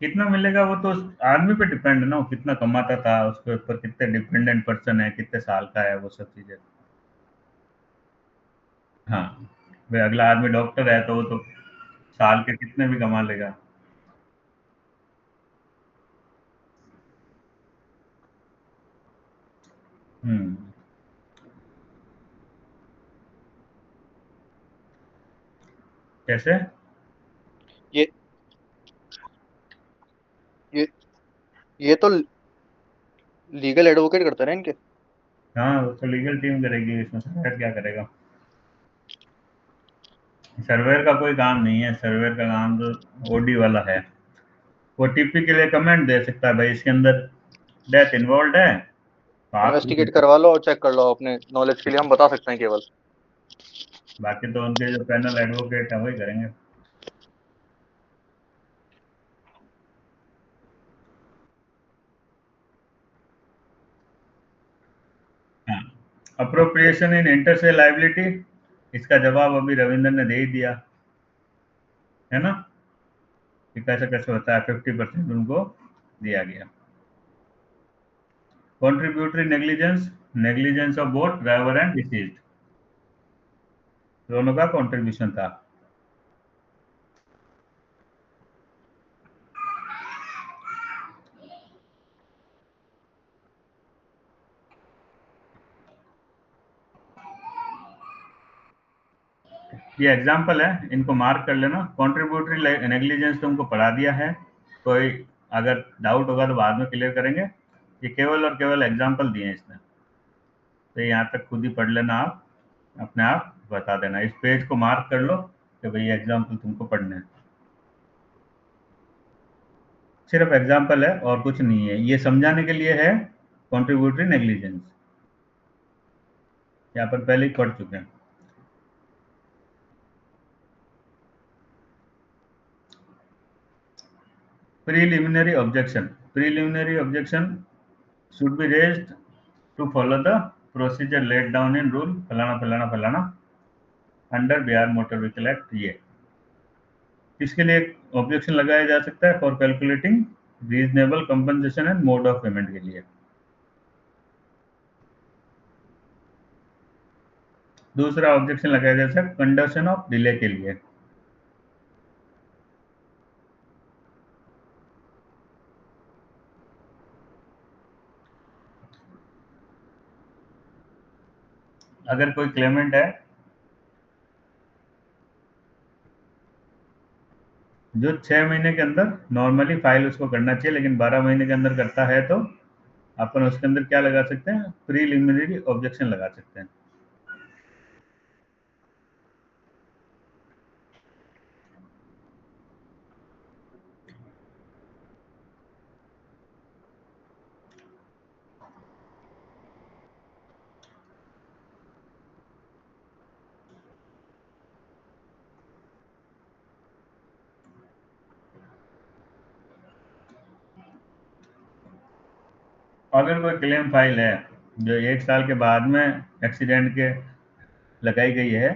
कितना मिलेगा वो तो उस आदमी पे डिपेंड है ना, वो कितना कमाता था, उसके ऊपर कितने डिपेंडेंट पर्सन है, कितने साल का है, वो सब चीजें। हाँ, भाई अगला आदमी डॉक्टर है तो वो तो साल के कितने भी कमा लेगा। हम्म। कैसे? ये ये ये तो लीगल एडवोकेट करते हैं ना इनके। हाँ, वो तो लीगल टीम करेगी, इसमें सरकार क्या करेगा? सर्वेयर का कोई काम नहीं है, सर्वेयर का काम तो ओडी वाला है। वो टीपी के लिए कमेंट दे सकता है, भाई इसके अंदर डेथ इन्वॉल्व है तो आप। इन्वेस्टिगेट करवा लो और चेक कर लो, अपने नॉलेज के लिए हम बता सकते हैं केवल। बाकी तो उनके जो पैनल एडवोकेट है वही करेंगे। हाँ, अप्रोप्रिएशन इन इंटरसे लाइबिलिटी, इसका जवाब अभी रविंद्र ने दे ही दिया है ना, कि कैसे कैसे होता है। 50% उनको दिया गया। Contributory negligence, negligence of both driver and deceased, दोनों का कॉन्ट्रीब्यूशन था। ये एग्जाम्पल है, इनको मार्क कर लेना। कॉन्ट्रीब्यूटरी नेग्लिजेंस तुमको पढ़ा दिया है, कोई अगर डाउट होगा तो बाद में क्लियर करेंगे। ये केवल और केवल एग्जाम्पल दिए हैं इसने, तो यहाँ तक खुद ही पढ़ लेना, आप अपने आप बता देना। इस पेज को मार्क कर लो कि भाई ये एग्जाम्पल तुमको पढ़ने हैं। सिर्फ एग्जाम्पल है और कुछ नहीं है, ये समझाने के लिए है कॉन्ट्रीब्यूटरी नेग्लिजेंस, यहाँ पर पहले ही पढ़ चुके हैं। Preliminary objection, preliminary objection should be raised to follow the procedure laid down in rule फलाना फलाना फलाना under Bihar motor vehicle act. ये इसके लिए ऑब्जेक्शन लगाया जा सकता है for calculating reasonable compensation and mode of payment के लिए। दूसरा ऑब्जेक्शन लगाया जा सकता है कंडीशन ऑफ डिले के लिए। अगर कोई क्लेमेंट है जो 6 महीने के अंदर, नॉर्मली फाइल उसको करना चाहिए, लेकिन 12 महीने के अंदर करता है तो अपन उसके अंदर क्या लगा सकते हैं, प्रीलिमिनरी ऑब्जेक्शन लगा सकते हैं। अगर कोई क्लेम फाइल है जो 1 साल के बाद में एक्सीडेंट के लगाई गई है,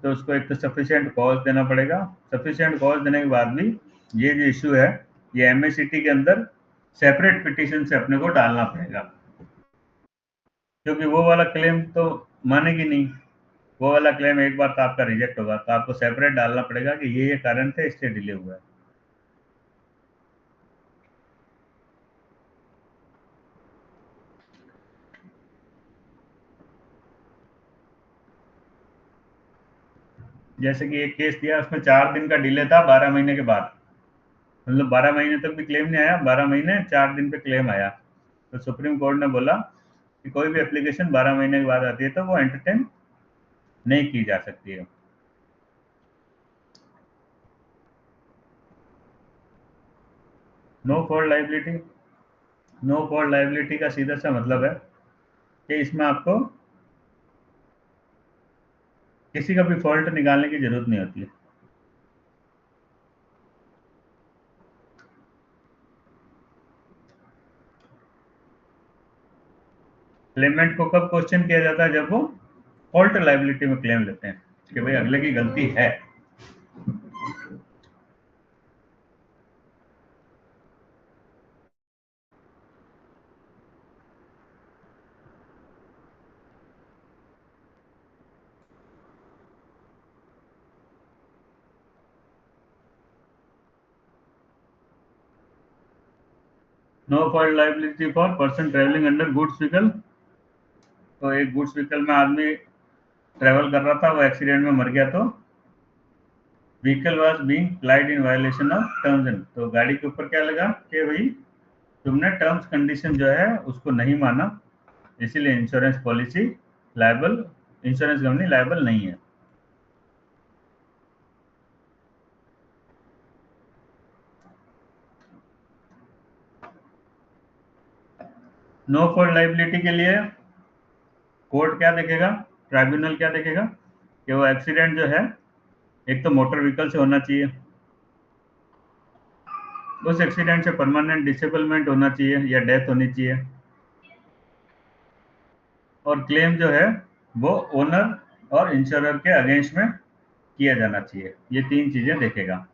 तो उसको एक तो सफिशिएंट कॉज देना पड़ेगा। सफिशिएंट कॉज देने के बाद भी ये जो इशू है, ये एमएसीटी के अंदर सेपरेट पिटीशन से अपने को डालना पड़ेगा, क्योंकि वो वाला क्लेम तो मानेगी नहीं। वो वाला क्लेम एक बार तो आपका रिजेक्ट होगा, तो आपको सेपरेट डालना पड़ेगा कि ये कारण थे इसलिए डिले हुआ है। जैसे कि एक केस दिया, उसमें 4 दिन का डिले था 12 महीने के बाद, मतलब 12 महीने तक भी क्लेम नहीं आया, 12 महीने 4 दिन पे क्लेम आया। तो सुप्रीम कोर्ट ने बोला कि कोई भी एप्लीकेशन 12 महीने के बाद आती है तो वो एंटरटेन नहीं की जा सकती है। No fault liability, no fault liability का सीधा सा मतलब है कि इसमें आपको किसी का भी फॉल्ट निकालने की जरूरत नहीं होती है। क्लेमेंट को कब क्वेश्चन किया जाता है, जब वो फॉल्ट लाइबिलिटी में क्लेम लेते हैं कि भाई अगले की गलती है। No fault liability for person travelling under goods vehicle, तो एक गुड्स व्हीकल में आदमी ट्रेवल कर रहा था, वो एक्सीडेंट में मर गया, तो vehicle was being plied in violation of terms and, तो गाड़ी के ऊपर क्या लगा कि भाई तुमने टर्म्स कंडीशन जो है उसको नहीं माना, इसीलिए insurance policy liable, insurance company liable नहीं है। नो फॉल्ट लाइबिलिटी के लिए कोर्ट क्या देखेगा, ट्राइब्यूनल क्या देखेगा कि वो एक्सीडेंट जो है एक तो मोटर व्हीकल से होना चाहिए, उस एक्सीडेंट से परमानेंट डिसेबलमेंट होना चाहिए या डेथ होनी चाहिए, और क्लेम जो है वो ओनर और इंश्योरर के अगेंस्ट में किया जाना चाहिए। ये तीन चीजें देखेगा।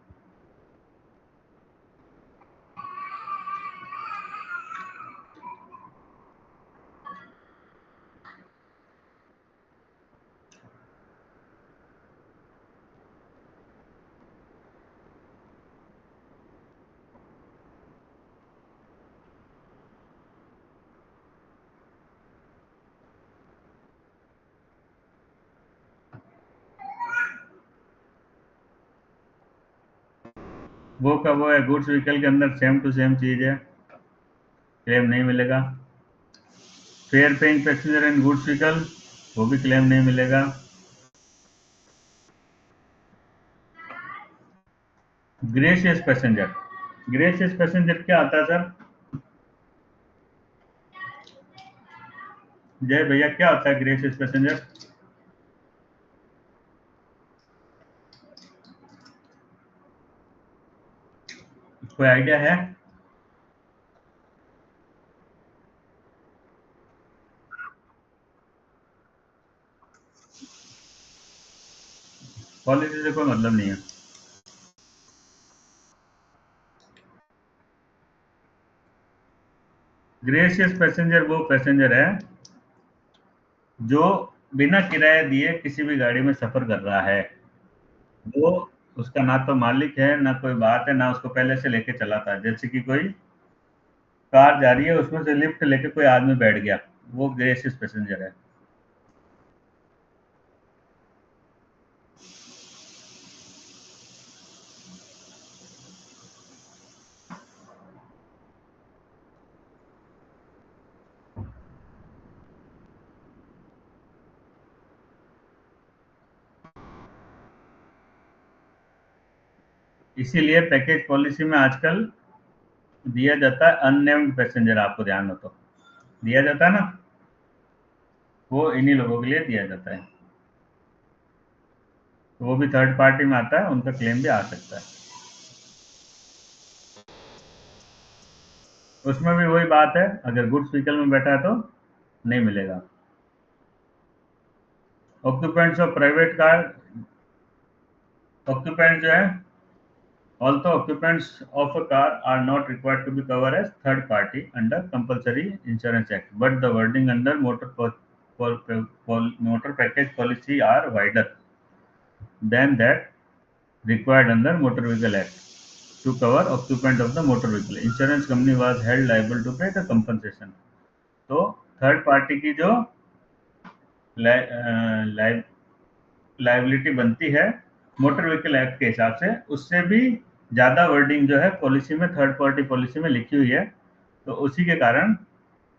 वो का वो है, गुड्स व्हीकल के अंदर सेम टू सेम चीज है, क्लेम नहीं मिलेगा। फेयर पेइंग पैसेंजर इन गुड्स व्हीकल, वो भी क्लेम नहीं मिलेगा। ग्रेशियस पैसेंजर, ग्रेशियस पैसेंजर क्या आता है सर? जय भैया, क्या होता है ग्रेशियस पैसेंजर? कोई आइडिया है? पॉलिसी से कोई मतलब नहीं है। ग्रेशियस पैसेंजर वो पैसेंजर है जो बिना किराया दिए किसी भी गाड़ी में सफर कर रहा है। वो उसका ना तो मालिक है, ना कोई बात है, ना उसको पहले से लेके चला था। जैसे कि कोई कार जा रही है, उसमें से लिफ्ट लेके कोई आदमी बैठ गया, वो ग्रेशियस पैसेंजर है। इसीलिए पैकेज पॉलिसी में आजकल दिया जाता है अननेम्ड पैसेंजर। आपको ध्यान हो तो दिया जाता है ना, वो इन्हीं लोगों के लिए दिया जाता है। तो वो भी थर्ड पार्टी में आता है, उनका क्लेम भी आ सकता है। उसमें भी वही बात है, अगर गुड्स व्हीकल में बैठा है तो नहीं मिलेगा। Occupants of private car, occupant जो है, although occupants of a car are not required to be covered as third party under compulsory insurance act, but the wording under motor package policy are wider than that required under motor vehicle act to cover occupant of the motor vehicle. Insurance company was held liable to pay the compensation. तो third party की जो liability बनती है motor vehicle act के हिसाब से, उससे भी ज्यादा वर्डिंग जो है पॉलिसी में, थर्ड पार्टी पॉलिसी में लिखी हुई है। तो उसी के कारण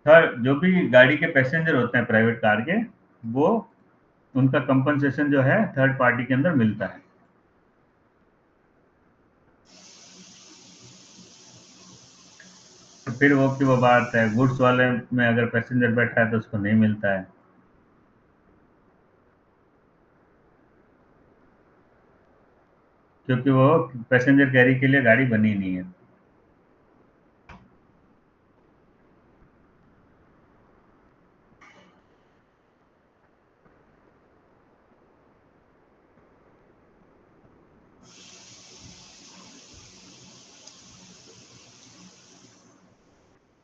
थर्ड जो भी गाड़ी के पैसेंजर होते हैं प्राइवेट कार के, वो उनका कंपनसेशन जो है थर्ड पार्टी के अंदर मिलता है। तो फिर वो की वो बात है, गुड्स वाले में अगर पैसेंजर बैठा है तो उसको नहीं मिलता है। क्योंकि वो पैसेंजर कैरी के लिए गाड़ी बनी नहीं है।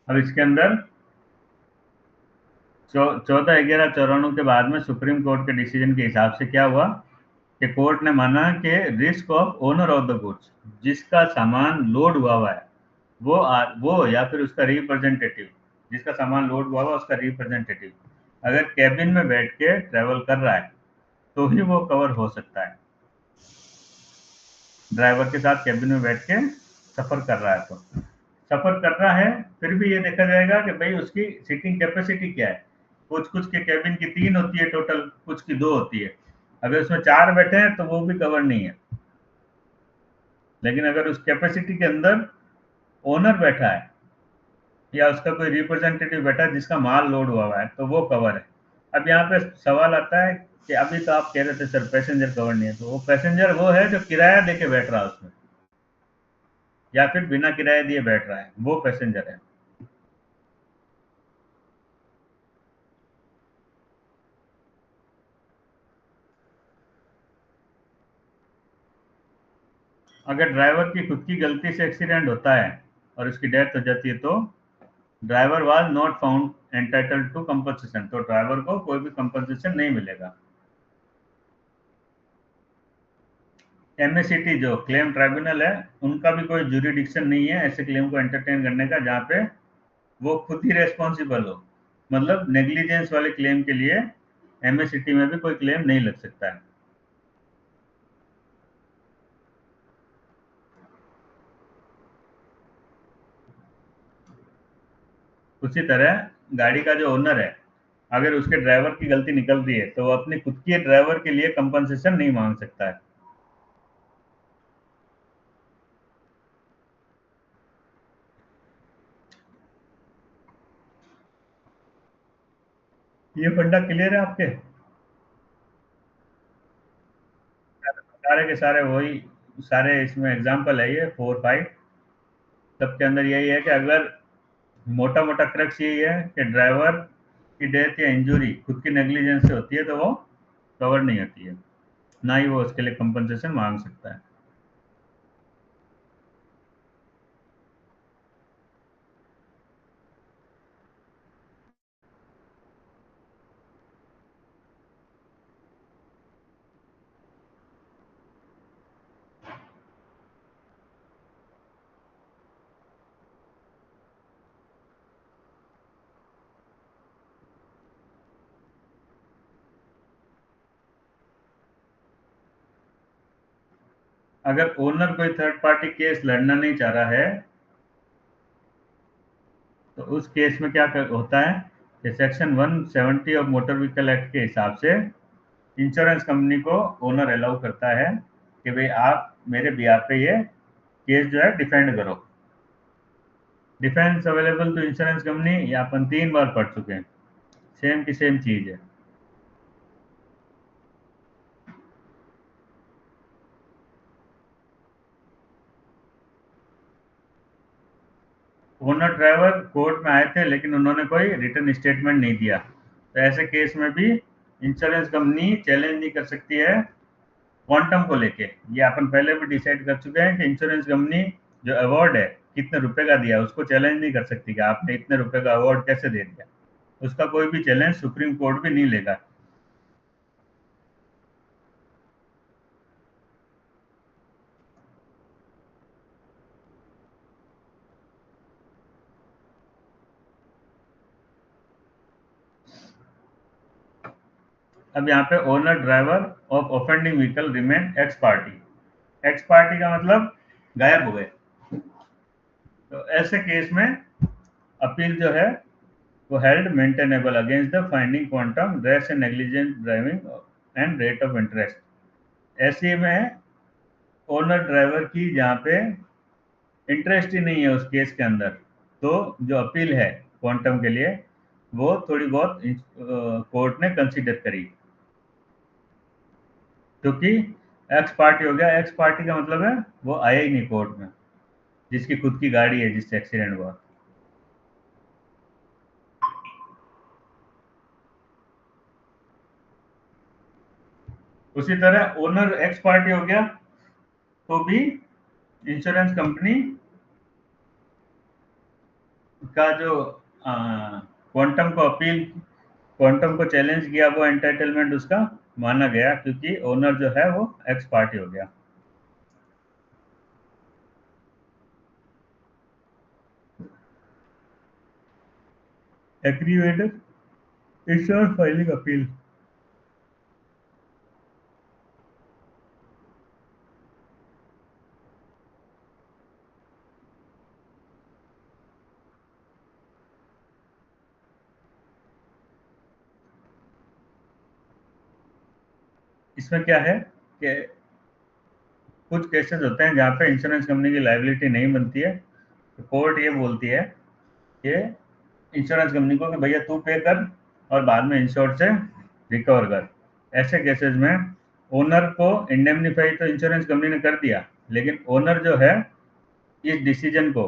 अब इसके अंदर 14/11/94 के बाद में सुप्रीम कोर्ट के डिसीजन के हिसाब से क्या हुआ कि कोर्ट ने माना कि risk of owner of the goods, जिसका सामान लोड हुआ है, वो या फिर उसका रिप्रेजेंटेटिव, जिसका सामान लोड हुआ उसका रिप्रेजेंटेटिव अगर कैबिन में बैठ के ट्रेवल कर रहा है तो ही वो कवर हो सकता है। ड्राइवर के साथ कैबिन में बैठ के सफर कर रहा है तो सफर कर रहा है, फिर भी ये देखा जाएगा कि भाई उसकी सीटिंग कैपेसिटी क्या है। कुछ कुछ के कैबिन की 3 होती है टोटल, कुछ की 2 होती है। अगर उसमें 4 बैठे हैं तो वो भी कवर नहीं है। लेकिन अगर उस कैपेसिटी के अंदर ओनर बैठा है या उसका कोई रिप्रेजेंटेटिव बैठा है जिसका माल लोड हुआ है, तो वो कवर है। अब यहाँ पे सवाल आता है कि अभी तो आप कह रहे थे सर पैसेंजर कवर नहीं है, तो वो पैसेंजर वो है जो किराया देके बैठ रहा है उसमें, या फिर बिना किराया दिए बैठ रहा है, वो पैसेंजर है। अगर ड्राइवर की खुद की गलती से एक्सीडेंट होता है और उसकी डेथ हो जाती है, तो driver was not found entitled to compensation, तो ड्राइवर को कोई भी कंपनसेशन नहीं मिलेगा। एमएसीटी जो क्लेम ट्राइब्यूनल है, उनका भी कोई जुरिडिक्शन नहीं है ऐसे क्लेम को एंटरटेन करने का जहां पे वो खुद ही रेस्पॉन्सिबल हो। मतलब नेग्लिजेंस वाले क्लेम के लिए एमएसीटी में भी कोई क्लेम नहीं लग सकता है। उसी तरह गाड़ी का जो ओनर है, अगर उसके ड्राइवर की गलती निकल रही है, तो वो अपनी खुद के ड्राइवर के लिए कंपनसेशन नहीं मांग सकता है। ये फंडा क्लियर है आपके? सारे के सारे वही, सारे इसमें एग्जाम्पल है, ये 4 5 सबके अंदर यही है कि अगर मोटा मोटा क्रक्स यही है कि ड्राइवर की डेथ या इंजरी खुद की नेग्लिजेंस से होती है, तो वो कवर नहीं होती है, ना ही वो उसके लिए कंपनसेशन मांग सकता है। अगर ओनर कोई थर्ड पार्टी केस लड़ना नहीं चाह रहा है, तो उस केस में क्या होता है कि section 170 of motor vehicle act के हिसाब से इंश्योरेंस कंपनी को ओनर अलाउ करता है कि भाई आप मेरे बिहाफ पे ये केस जो है डिफेंड करो। Defence available to insurance company, ये अपन 3 बार पढ़ चुके हैं, सेम की सेम चीज है। ओनर ड्राइवर कोर्ट में आए थे लेकिन उन्होंने कोई रिटर्न स्टेटमेंट नहीं दिया, तो ऐसे केस में भी इंश्योरेंस कंपनी चैलेंज नहीं कर सकती है क्वांटम को लेके। ये अपन पहले भी डिसाइड कर चुके हैं कि इंश्योरेंस कंपनी जो अवार्ड है कितने रुपए का दिया, उसको चैलेंज नहीं कर सकती कि आपने इतने रुपए का अवार्ड कैसे दे दिया। उसका कोई भी चैलेंज सुप्रीम कोर्ट भी नहीं लेगा। अब यहाँ पे owner driver of offending vehicle remain x party. X party का मतलब गायब हो गए। तो ऐसे केस में अपील जो है वो held maintainable against the finding quantum race and negligent driving and rate of interest. ऐसे में ओनर ड्राइवर की जहाँ पे इंटरेस्ट ही नहीं है उस केस के अंदर, तो जो अपील है क्वांटम के लिए वो थोड़ी बहुत कोर्ट ने कंसीडर करी, क्योंकि एक्स पार्टी हो गया। एक्स पार्टी का मतलब है वो आया ही नहीं कोर्ट में, जिसकी खुद की गाड़ी है जिससे एक्सीडेंट हुआ। उसी तरह ओनर एक्स पार्टी हो गया तो भी इंश्योरेंस कंपनी का जो क्वांटम को अपील, क्वांटम को चैलेंज किया, वो एंटाइटलमेंट उसका माना गया, क्योंकि ओनर जो है वो एक्स पार्टी हो गया। Aggregator insurance filing appeal. इसमें क्या है कि कुछ केसेस होते हैं जहाँ पे इंश्योरेंस कंपनी की लाइबिलिटी नहीं बनती है, तो कोर्ट ये बोलती है ये इंश्योरेंस कंपनी को कि भैया तू पे कर और बाद में इंश्योर से रिकवर कर। ऐसे केसेस में ओनर को इंडेमनीफाई तो इंश्योरेंस कंपनी ने कर दिया, लेकिन ओनर जो है इस डिसीजन को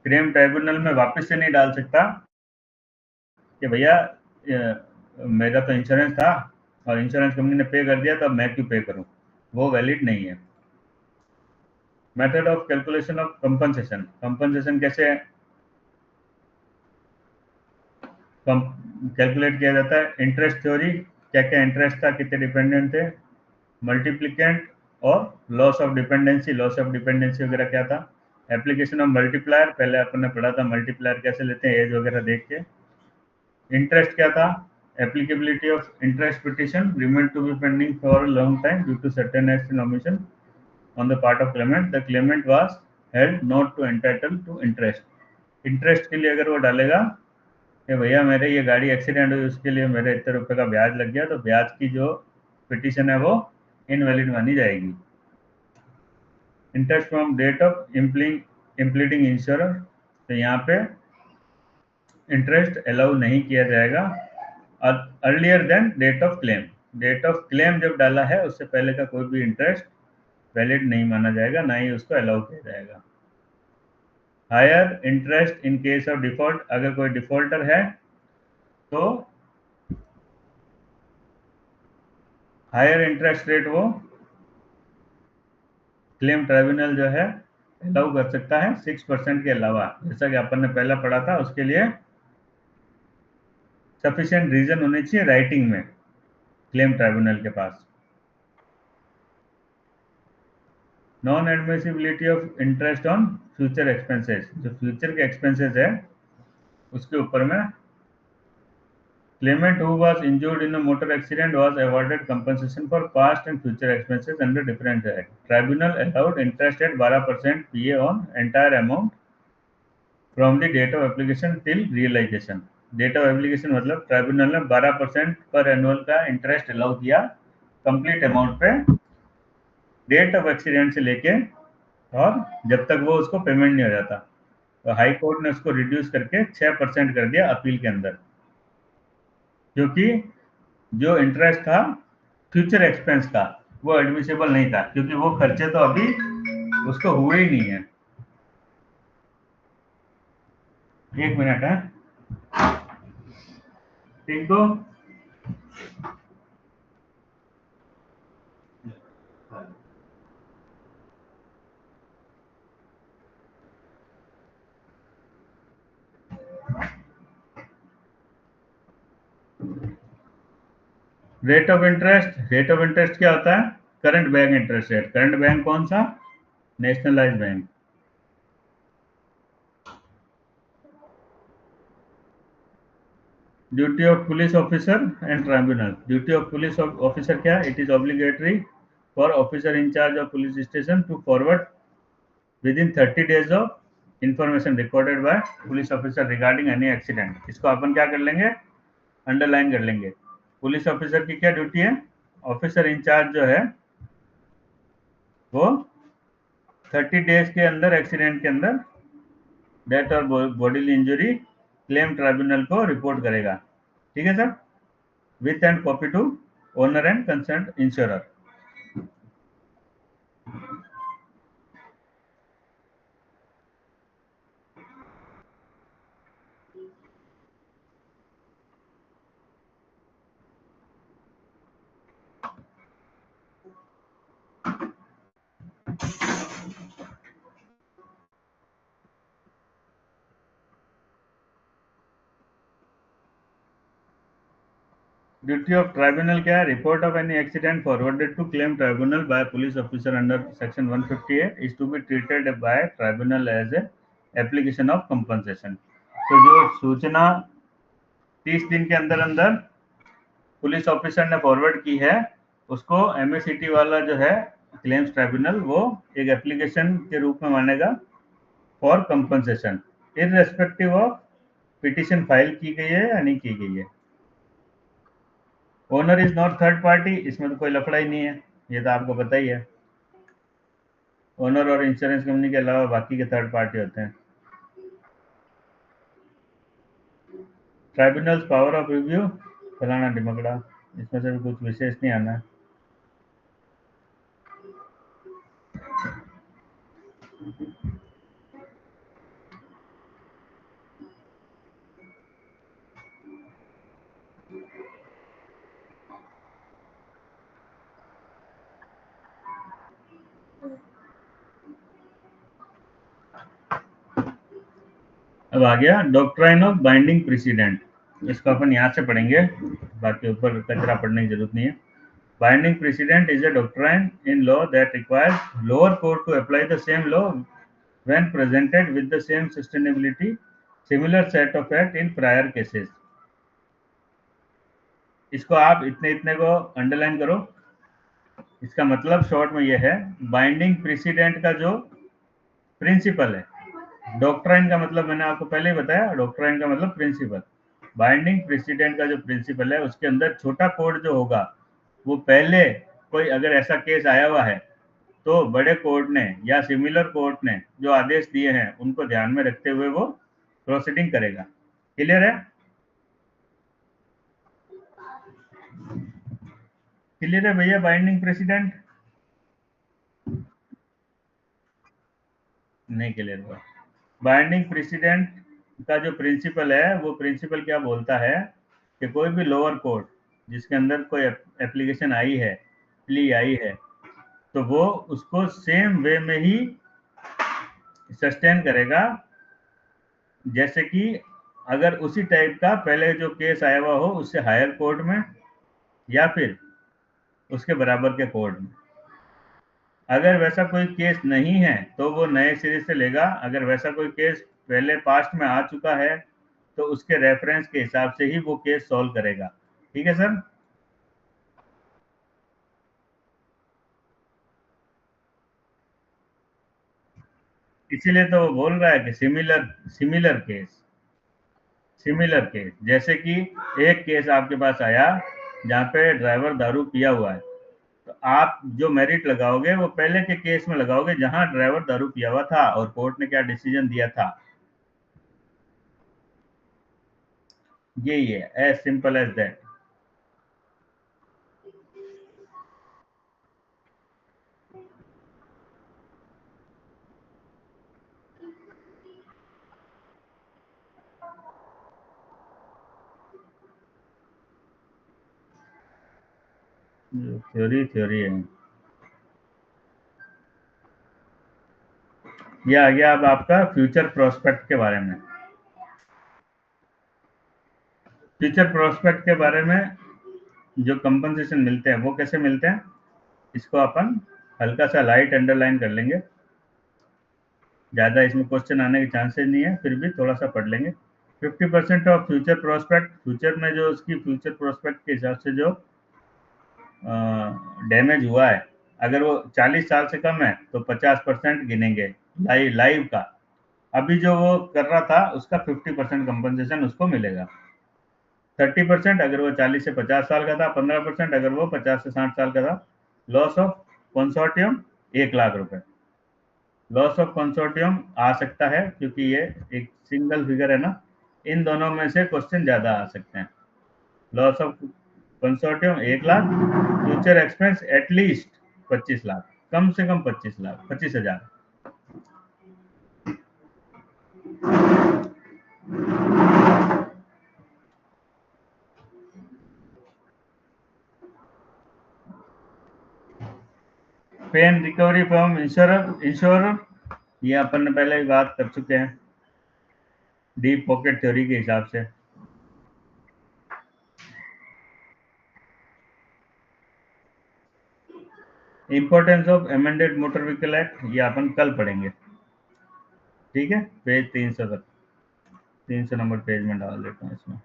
क्लेम ट्राइब्यूनल में वापस से नहीं डाल सकता कि भैया मेरा तो इंश्योरेंस था और इंश्योरेंस कंपनी ने पे कर दिया तो अब मैं क्यों पे करूं। वो वैलिड नहीं है। Method of calculation of compensation. Compensation कैसे कैलकुलेट किया जाता है? इंटरेस्ट थ्योरी, क्या क्या इंटरेस्ट था, कितने डिपेंडेंट थे, मल्टीप्लिकेंट और loss of dependency. Loss of dependency वगैरह क्या था? एप्लीकेशन ऑफ मल्टीप्लायर, पहले अपन ने पढ़ा था मल्टीप्लायर कैसे लेते हैं, एज वगैरह देख के। इंटरेस्ट क्या था? Applicability of interest petition remain to be pending for a long time due to certain acts and omission on the part of claimant, the claimant was held not to entitle to interest. Interest के लिए अगर वो डालेगा कि भैया मेरे ये गाड़ी एक्सीडेंट हुई उसके लिए मेरे इतने रुपए का ब्याज लग गया, तो ब्याज की जो पिटिशन है वो इनवैलिड मानी जाएगी। Interest from date of impleading insurer, तो यहाँ पे इंटरेस्ट अलाउ नहीं किया जाएगा earlier than date of claim. Date of claim जब डाला है उससे पहले का कोई भी इंटरेस्ट वैलिड नहीं माना जाएगा, ना ही उसको अलाउ किया जाएगा। Higher interest in case of default, अगर कोई डिफॉल्टर है तो हायर इंटरेस्ट रेट वो क्लेम ट्राइब्यूनल जो है अलाउ कर सकता है 6% के अलावा। जैसा कि अपन ने पहला पढ़ा था, उसके लिए सफिशिएंट रीजन होने चाहिए राइटिंग में क्लेम ट्राइब्यूनल के पास। Non admissibility of interest on future expenses, जो फ्यूचर के एक्सपेंसेस है उसके ऊपर में claimant who was injured in a motor accident was awarded compensation for past and future expenses under different act. Tribunal allowed interest at 12% PA on entire amount from the date of application till realization. Date of application मतलब tribunal ने 12% पर annual का interest allow किया complete amount पे, date of accident से लेके और जब तक वो उसको पेमेंट नहीं हो जाता। तो हाई कोर्ट ने उसको रिड्यूस करके 6% कर दिया अपील के अंदर, क्योंकि जो इंटरेस्ट था फ्यूचर एक्सपेंस का वो एडमिसिबल नहीं था, क्योंकि वो खर्चे तो अभी उसको हुए ही नहीं है। एक मिनट है टिंको। Rate of interest, rate of interest क्या होता है? Current bank interest rate. Current bank कौन सा? Nationalise bank. Duty of police officer and tribunal. Duty of police officer क्या है? It is obligatory for officer in charge of police station to forward within 30 days of information recorded by police officer regarding any accident. इसको अपन क्या कर लेंगे? Underline कर लेंगे। Police officer की क्या ड्यूटी है? ऑफिसर इंचार्ज जो है वो 30 days के अंदर एक्सीडेंट के अंदर डेथ और बॉडीली इंजरी क्लेम ट्राइब्यूनल को रिपोर्ट करेगा। ठीक है sir? With and copy to owner and concern insurer. Duty of tribunal क्या है? Report of any accident forwarded to claim tribunal by police officer under section 158 is to be treated by tribunal as a application of compensation. तो जो सूचना 30 दिन के अंदर अंदर police officer ने फॉरवर्ड की है उसको एमएसीटी वाला जो है क्लेम्स ट्राइब्यूनल वो एक एप्लीकेशन के रूप में मानेगा for compensation, irrespective of petition file की गई है या नहीं की गई है। Owner is not third party, इसमें तो कोई लफड़ा ही नहीं है, ये तो आपको पता ही है। ओनर और इंश्योरेंस कंपनी के अलावा बाकी के थर्ड पार्टी होते हैं। ट्राइब्यूनल्स पावर ऑफ रिव्यू, फलाना डिमकड़ा, इसमें से भी कुछ विशेष नहीं आना है। अब आ गया डॉक्ट्राइन ऑफ बाइंडिंग प्रेसिडेंट, इसको अपन यहाँ से पढ़ेंगे, बाकी ऊपर कचरा पढ़ने की जरूरत नहीं है। Binding president is a doctrine in law that requires lower court to apply the same law when presented with the same sustainability similar set of fact in prior cases। इसको आप इतने इतने को अंडरलाइन करो। इसका मतलब शॉर्ट में यह है, बाइंडिंग प्रेसिडेंट का जो प्रिंसिपल है, डॉक्ट्राइन का मतलब मैंने आपको पहले ही बताया, डॉक्ट्राइन का मतलब प्रिंसिपल। बाइंडिंग प्रेसिडेंट का जो प्रिंसिपल है उसके अंदर छोटा कोड जो होगा वो पहले कोई अगर ऐसा केस आया हुआ है तो बड़े कोर्ट ने या सिमिलर कोर्ट ने जो आदेश दिए हैं उनको ध्यान में रखते हुए वो प्रोसीडिंग करेगा। क्लियर है? क्लियर है भैया? बाइंडिंग प्रेसिडेंट नहीं क्लियर हुआ। बाइंडिंग प्रेसिडेंट का जो प्रिंसिपल है वो प्रिंसिपल क्या बोलता है कि कोई भी लोअर कोर्ट जिसके अंदर कोई एप्लीकेशन आई है, प्ली आई है, तो वो उसको सेम वे में ही सस्टेन करेगा जैसे कि अगर उसी टाइप का पहले जो केस आया हुआ हो उससे हायर कोर्ट में या फिर उसके बराबर के कोर्ट में। अगर वैसा कोई केस नहीं है तो वो नए सिरे से लेगा। अगर वैसा कोई केस पहले पास्ट में आ चुका है तो उसके रेफरेंस के हिसाब से ही वो केस सॉल्व करेगा। ठीक है सर? इसीलिए तो वो बोल रहा है कि सिमिलर केस जैसे कि एक केस आपके पास आया जहाँ पे ड्राइवर दारू पिया हुआ है, तो आप जो मेरिट लगाओगे वो पहले के केस में लगाओगे जहां ड्राइवर दारू पिया हुआ था और कोर्ट ने क्या डिसीजन दिया था। यही है, as simple as that. Theory है। ये आ गया अब आपका फ्यूचर प्रोस्पेक्ट के बारे में। फ्यूचर प्रोस्पेक्ट के बारे में जो कंपनसेशन मिलते हैं वो कैसे मिलते हैं, इसको अपन हल्का सा लाइट अंडरलाइन कर लेंगे। ज़्यादा इसमें क्वेश्चन आने के चांसेस नहीं है, फिर भी थोड़ा सा पढ़ लेंगे। 50% ऑफ फ्यूचर प्रोस्पेक्ट, फ्यूचर में जो उसकी फ्यूचर प्रोस्पेक्ट के हिसाब से जो डैमेज हुआ है, अगर वो 40 साल से कम है तो 50% गिनेंगे लाइव का। अभी जो वो कर रहा था उसका 50% कंपनसेशन उसको मिलेगा। 30% अगर वो 40 से 50 साल का था, 15% अगर वो 50 से 60 साल का था। लॉस ऑफ कंसोर्टियम 1,00,000 रुपए। लॉस ऑफ कंसोर्टियम आ सकता है क्योंकि ये एक सिंगल फिगर है ना, इन दोनों में से क्वेश्चन ज्यादा आ सकते हैं। Loss of consortium 1,00,000, future expense at least 25 lakh, कम से कम 25 lakh, 25,000। Pay and recovery from insurer ये अपन ने पहले ही बात कर चुके हैं डीप पॉकेट थ्योरी के हिसाब से। Importance of amended motor vehicle act ये अपन कल पढ़ेंगे। ठीक है, पेज 300 तक, 300 नंबर पेज में डाल देता हूँ इसमें।